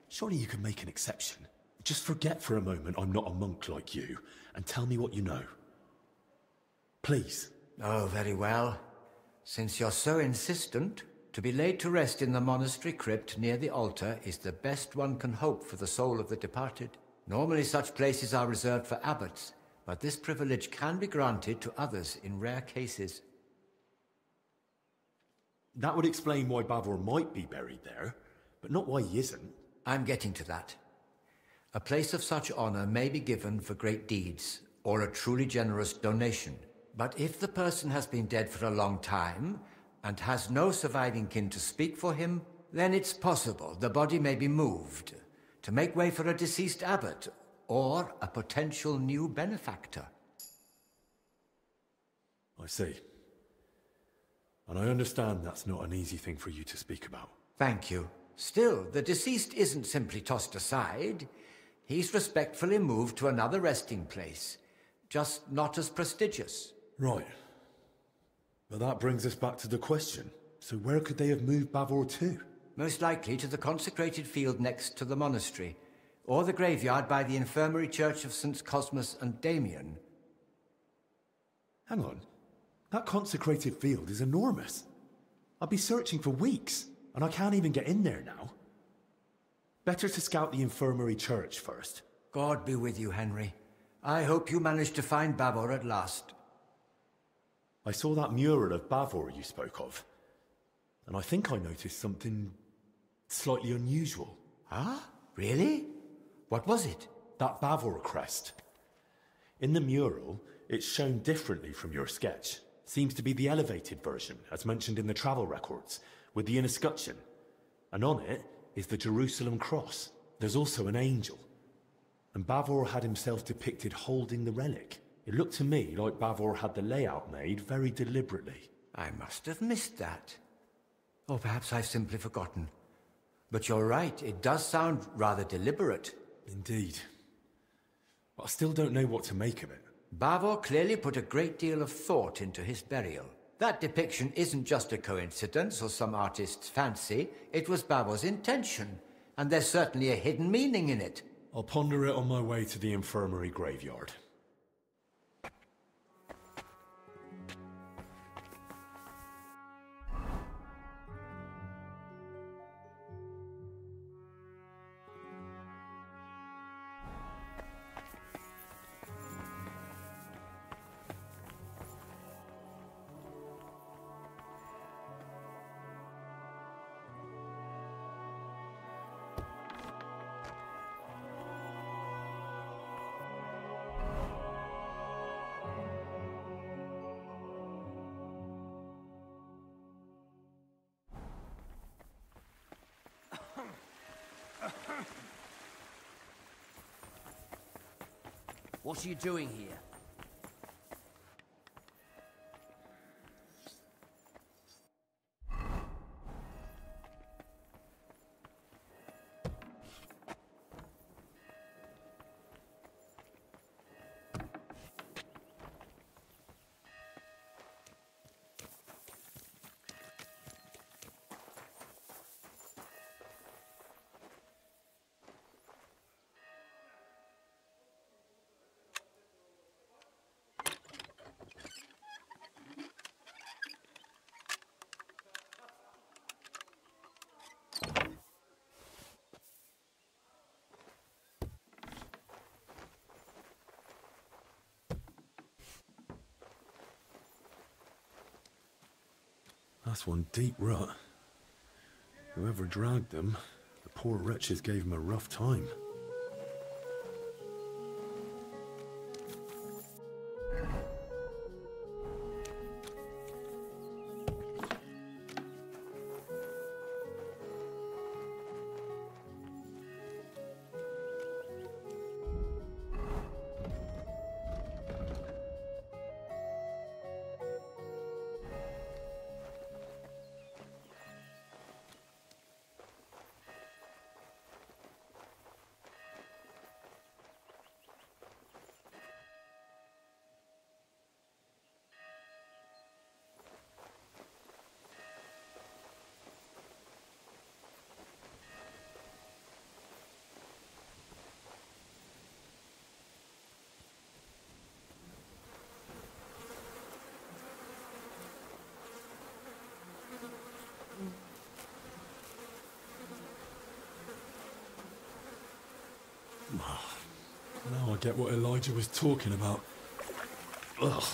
Surely you can make an exception. Just forget for a moment I'm not a monk like you, and tell me what you know. Please. Oh, very well. Since you're so insistent, to be laid to rest in the monastery crypt near the altar is the best one can hope for the soul of the departed. Normally such places are reserved for abbots, but this privilege can be granted to others in rare cases. That would explain why Bavor might be buried there, but not why he isn't. I'm getting to that. A place of such honor may be given for great deeds, or a truly generous donation. But if the person has been dead for a long time, and has no surviving kin to speak for him, then it's possible the body may be moved to make way for a deceased abbot, or a potential new benefactor. I see. And I understand that's not an easy thing for you to speak about. Thank you. Still, the deceased isn't simply tossed aside. He's respectfully moved to another resting place, just not as prestigious. Right. But that brings us back to the question. So where could they have moved Bavor to? Most likely to the consecrated field next to the monastery, or the graveyard by the infirmary church of St. Cosmas and Damian. Hang on. That consecrated field is enormous. I'd be searching for weeks, and I can't even get in there now. Better to scout the infirmary church first. God be with you, Henry. I hope you managed to find Bavor at last. I saw that mural of Bavor you spoke of, and I think I noticed something slightly unusual. Ah? Really? What was it? That Bavor crest. In the mural, it's shown differently from your sketch. Seems to be the elevated version, as mentioned in the travel records, with the inner escutcheon. And on it is the Jerusalem cross. There's also an angel. And Bavor had himself depicted holding the relic. It looked to me like Bavor had the layout made very deliberately. I must have missed that. Or perhaps I've simply forgotten. But you're right, it does sound rather deliberate. Indeed. But I still don't know what to make of it. Bavor clearly put a great deal of thought into his burial. That depiction isn't just a coincidence or some artist's fancy. It was Bavor's intention, and there's certainly a hidden meaning in it. I'll ponder it on my way to the infirmary graveyard. What are you doing here? That's one deep rut. Whoever dragged them, the poor wretches gave him a rough time. get what Elijah was talking about. Ugh.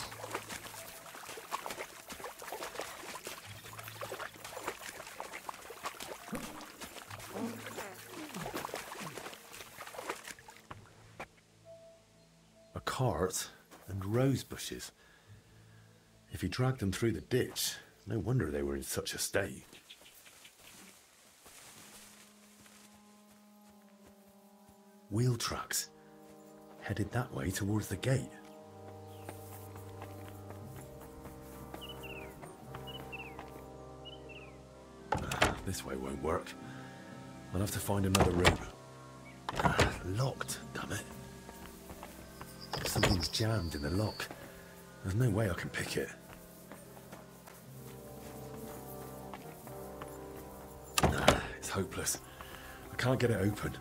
A cart and rose bushes. If he dragged them through the ditch, no wonder they were in such a state. Wheel tracks, headed that way towards the gate. This way won't work. I'll have to find another route. Locked, damn it. Something's jammed in the lock. There's no way I can pick it. It's hopeless. I can't get it open.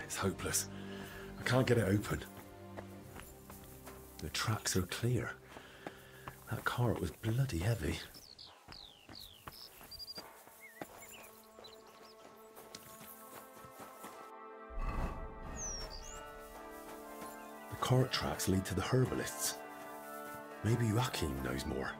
It's hopeless. I can't get it open. The tracks are clear. That cart was bloody heavy. The cart tracks lead to the herbalists. Maybe Joachim knows more.